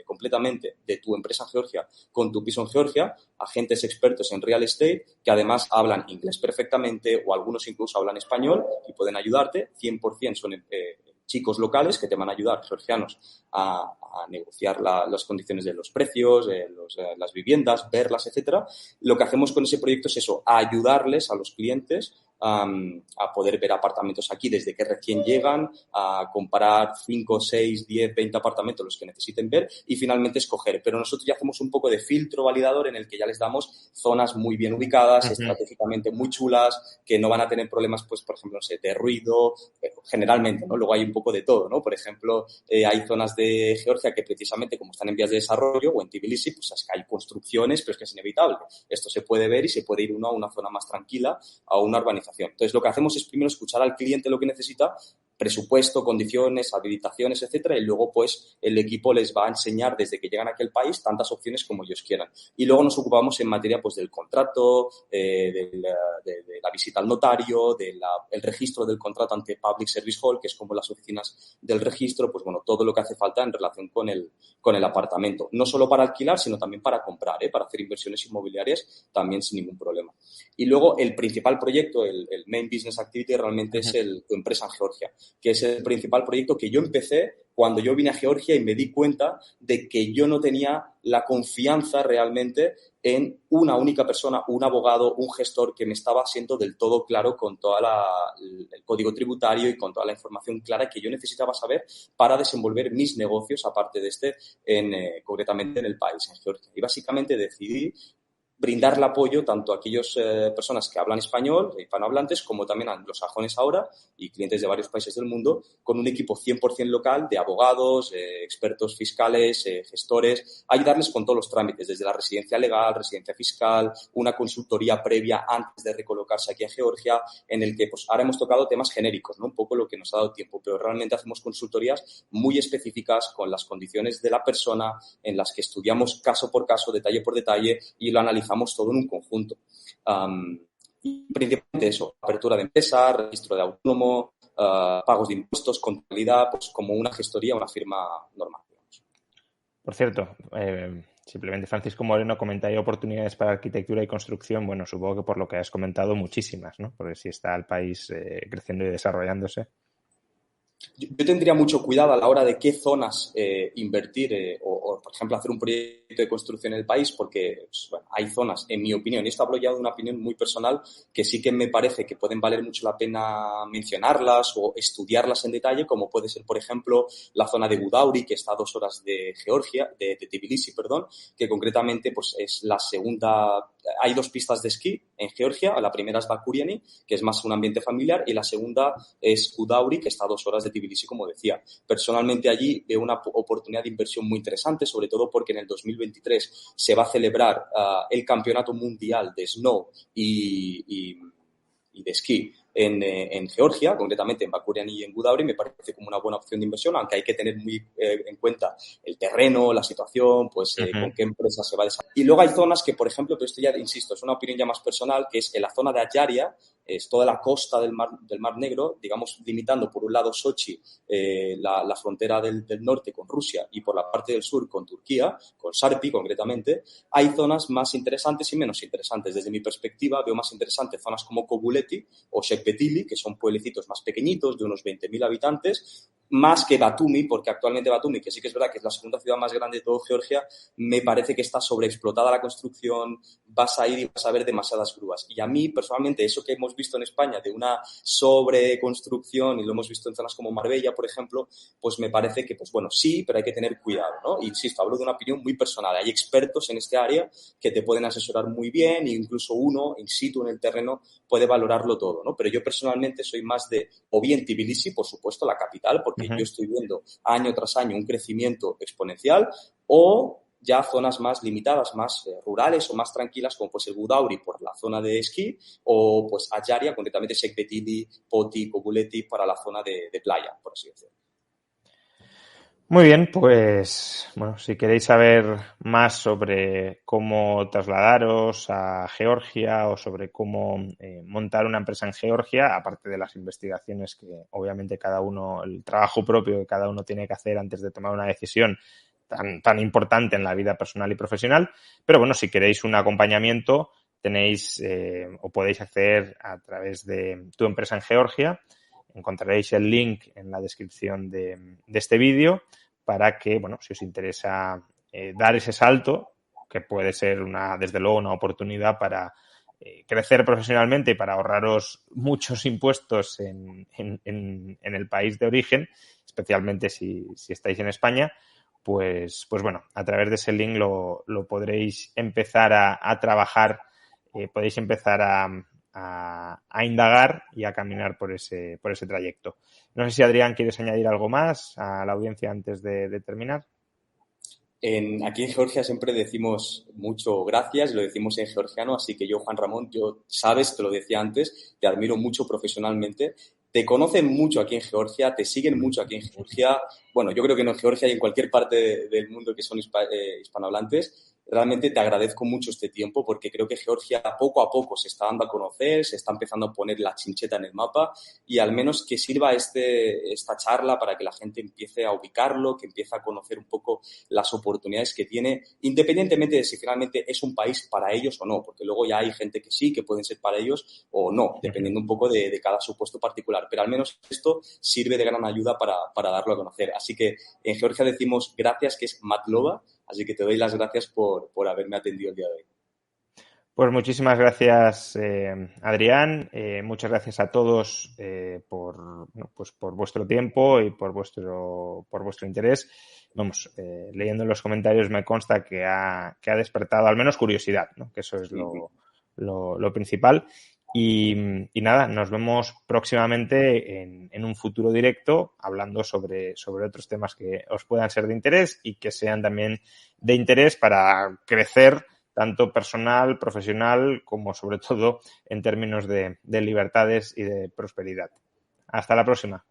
completamente de tu empresa en Georgia con Tu Piso en Georgia, agentes expertos en real estate que además hablan inglés perfectamente o algunos incluso hablan español y pueden ayudarte. 100% son chicos locales que te van a ayudar, georgianos, a negociar las condiciones de los precios, las viviendas, verlas, etcétera. Lo que hacemos con ese proyecto es eso, ayudarles a los clientes a poder ver apartamentos aquí desde que recién llegan, a comparar 5, 6, 10, 20 apartamentos los que necesiten ver y finalmente escoger. Pero nosotros ya hacemos un poco de filtro validador en el que ya les damos zonas muy bien ubicadas, estratégicamente muy chulas, que no van a tener problemas, pues, por ejemplo, no sé, de ruido, generalmente, ¿no? Luego hay un poco de todo, ¿no? Por ejemplo, hay zonas de Georgia que precisamente como están en vías de desarrollo o en Tbilisi, pues es que hay construcciones, pero es que es inevitable. Esto se puede ver y se puede ir uno a una zona más tranquila, a una urbanización. Entonces, lo que hacemos es primero escuchar al cliente lo que necesita, presupuesto, condiciones, habilitaciones, etcétera, y luego, pues, el equipo les va a enseñar desde que llegan a aquel país tantas opciones como ellos quieran. Y luego nos ocupamos en materia, pues, del contrato, de la visita al notario, el registro del contrato ante Public Service Hall, que es como las oficinas del registro, pues, bueno, todo lo que hace falta en relación con el apartamento. No solo para alquilar, sino también para comprar, para hacer inversiones inmobiliarias, también sin ningún problema. Y luego, el principal proyecto, el Main Business Activity, realmente es Tu Empresa en Georgia, que es el principal proyecto que yo empecé cuando yo vine a Georgia y me di cuenta de que yo no tenía la confianza realmente en una única persona, un abogado, un gestor que me estaba siendo del todo claro con todo el código tributario y con toda la información clara que yo necesitaba saber para desenvolver mis negocios, aparte de concretamente en el país, en Georgia. Y básicamente decidí brindarle apoyo tanto a aquellas personas que hablan español, hispanohablantes, como también a anglosajones ahora y clientes de varios países del mundo, con un equipo 100% local de abogados, expertos fiscales, gestores, ayudarles con todos los trámites, desde la residencia legal, residencia fiscal, una consultoría previa antes de recolocarse aquí a Georgia, en el que pues ahora hemos tocado temas genéricos, ¿no? Un poco lo que nos ha dado tiempo, pero realmente hacemos consultorías muy específicas con las condiciones de la persona, en las que estudiamos caso por caso, detalle por detalle y lo analizamos todo en un conjunto. Y principalmente eso, apertura de empresa, registro de autónomo, pagos de impuestos, contabilidad, pues como una gestoría, una firma normal, digamos. Por cierto, simplemente Francisco Moreno comenta, ¿hay oportunidades para arquitectura y construcción? Bueno, supongo que por lo que has comentado, muchísimas, ¿no? Porque si está el país creciendo y desarrollándose. Yo tendría mucho cuidado a la hora de qué zonas invertir o, por ejemplo, hacer un proyecto de construcción en el país, porque pues, bueno, hay zonas, en mi opinión, y esto hablo ya de una opinión muy personal, que sí que me parece que pueden valer mucho la pena mencionarlas o estudiarlas en detalle, como puede ser, por ejemplo, la zona de Gudauri, que está a 2 horas de Tbilisi, perdón, que concretamente pues, es la segunda. Hay 2 pistas de esquí en Georgia. La primera es Bakuriani, que es más un ambiente familiar, y la segunda es Gudauri, que está a 2 horas de Tbilisi, como decía. Personalmente allí veo una oportunidad de inversión muy interesante, sobre todo porque en el 2023 se va a celebrar el Campeonato Mundial de Snow y de esquí en Georgia, concretamente en Bakuriani y en Gudauri. Me parece como una buena opción de inversión, aunque hay que tener muy en cuenta el terreno, la situación, pues con qué empresa se va a desarrollar. Y luego hay zonas que, por ejemplo, pero esto ya, insisto, es una opinión ya más personal, que es en la zona de Ayaria, es toda la costa del Mar Negro, digamos, limitando por un lado Sochi, la frontera del norte con Rusia, y por la parte del sur con Turquía, con Sarpi concretamente. Hay zonas más interesantes y menos interesantes. Desde mi perspectiva veo más interesantes zonas como Kobuleti o Shekpetili, que son pueblecitos más pequeñitos de unos 20.000 habitantes, más que Batumi, porque actualmente Batumi, que sí que es verdad que es la segunda ciudad más grande de todo Georgia, me parece que está sobreexplotada la construcción, vas a ir y vas a ver demasiadas grúas. Y a mí, personalmente, eso que hemos visto en España de una sobreconstrucción, y lo hemos visto en zonas como Marbella, por ejemplo, pues me parece que, pues bueno, sí, pero hay que tener cuidado, ¿no? Y insisto, hablo de una opinión muy personal. Hay expertos en este área que te pueden asesorar muy bien e incluso uno, in situ, en el terreno, puede valorarlo todo, ¿no? Pero yo personalmente soy más de, o bien Tbilisi, por supuesto, la capital, porque yo estoy viendo año tras año un crecimiento exponencial, o ya zonas más limitadas, más rurales o más tranquilas, como pues el Gudauri por la zona de esquí, o pues Ayarya, concretamente Sekbetili, Poti, Kobuleti para la zona de playa, por así decirlo. Muy bien, pues bueno, si queréis saber más sobre cómo trasladaros a Georgia o sobre cómo montar una empresa en Georgia, aparte de las investigaciones que obviamente cada uno, el trabajo propio que cada uno tiene que hacer antes de tomar una decisión tan importante en la vida personal y profesional, pero bueno, si queréis un acompañamiento tenéis o podéis acceder a través de Tu Empresa en Georgia. Encontraréis el link en la descripción de este vídeo para que, bueno, si os interesa dar ese salto, que puede ser desde luego una oportunidad para crecer profesionalmente y para ahorraros muchos impuestos en el país de origen, especialmente si estáis en España, pues bueno, a través de ese link lo podréis empezar a trabajar, podéis empezar a indagar y a caminar por ese trayecto. No sé si, Adrián, quieres añadir algo más a la audiencia antes de terminar. Aquí en Georgia siempre decimos mucho gracias, lo decimos en georgiano, así que yo, Juan Ramón, sabes, te lo decía antes, te admiro mucho profesionalmente. Te conocen mucho aquí en Georgia, te siguen mucho aquí en Georgia. Bueno, yo creo que en Georgia y en cualquier parte del mundo que son hispanohablantes. Realmente te agradezco mucho este tiempo porque creo que Georgia poco a poco se está dando a conocer, se está empezando a poner la chincheta en el mapa y al menos que sirva esta charla para que la gente empiece a ubicarlo, que empiece a conocer un poco las oportunidades que tiene, independientemente de si finalmente es un país para ellos o no, porque luego ya hay gente que sí, que pueden ser para ellos o no, dependiendo un poco de cada supuesto particular. Pero al menos esto sirve de gran ayuda para darlo a conocer. Así que en Georgia decimos gracias, que es Matlova, así que te doy las gracias por haberme atendido el día de hoy. Pues muchísimas gracias, Adrián. Muchas gracias a todos por vuestro tiempo y por vuestro interés. Vamos, leyendo en los comentarios me consta que ha despertado al menos curiosidad, ¿no? Que eso es lo principal. Y nada, nos vemos próximamente en un futuro directo hablando sobre otros temas que os puedan ser de interés y que sean también de interés para crecer tanto personal, profesional, como sobre todo en términos de libertades y de prosperidad. Hasta la próxima.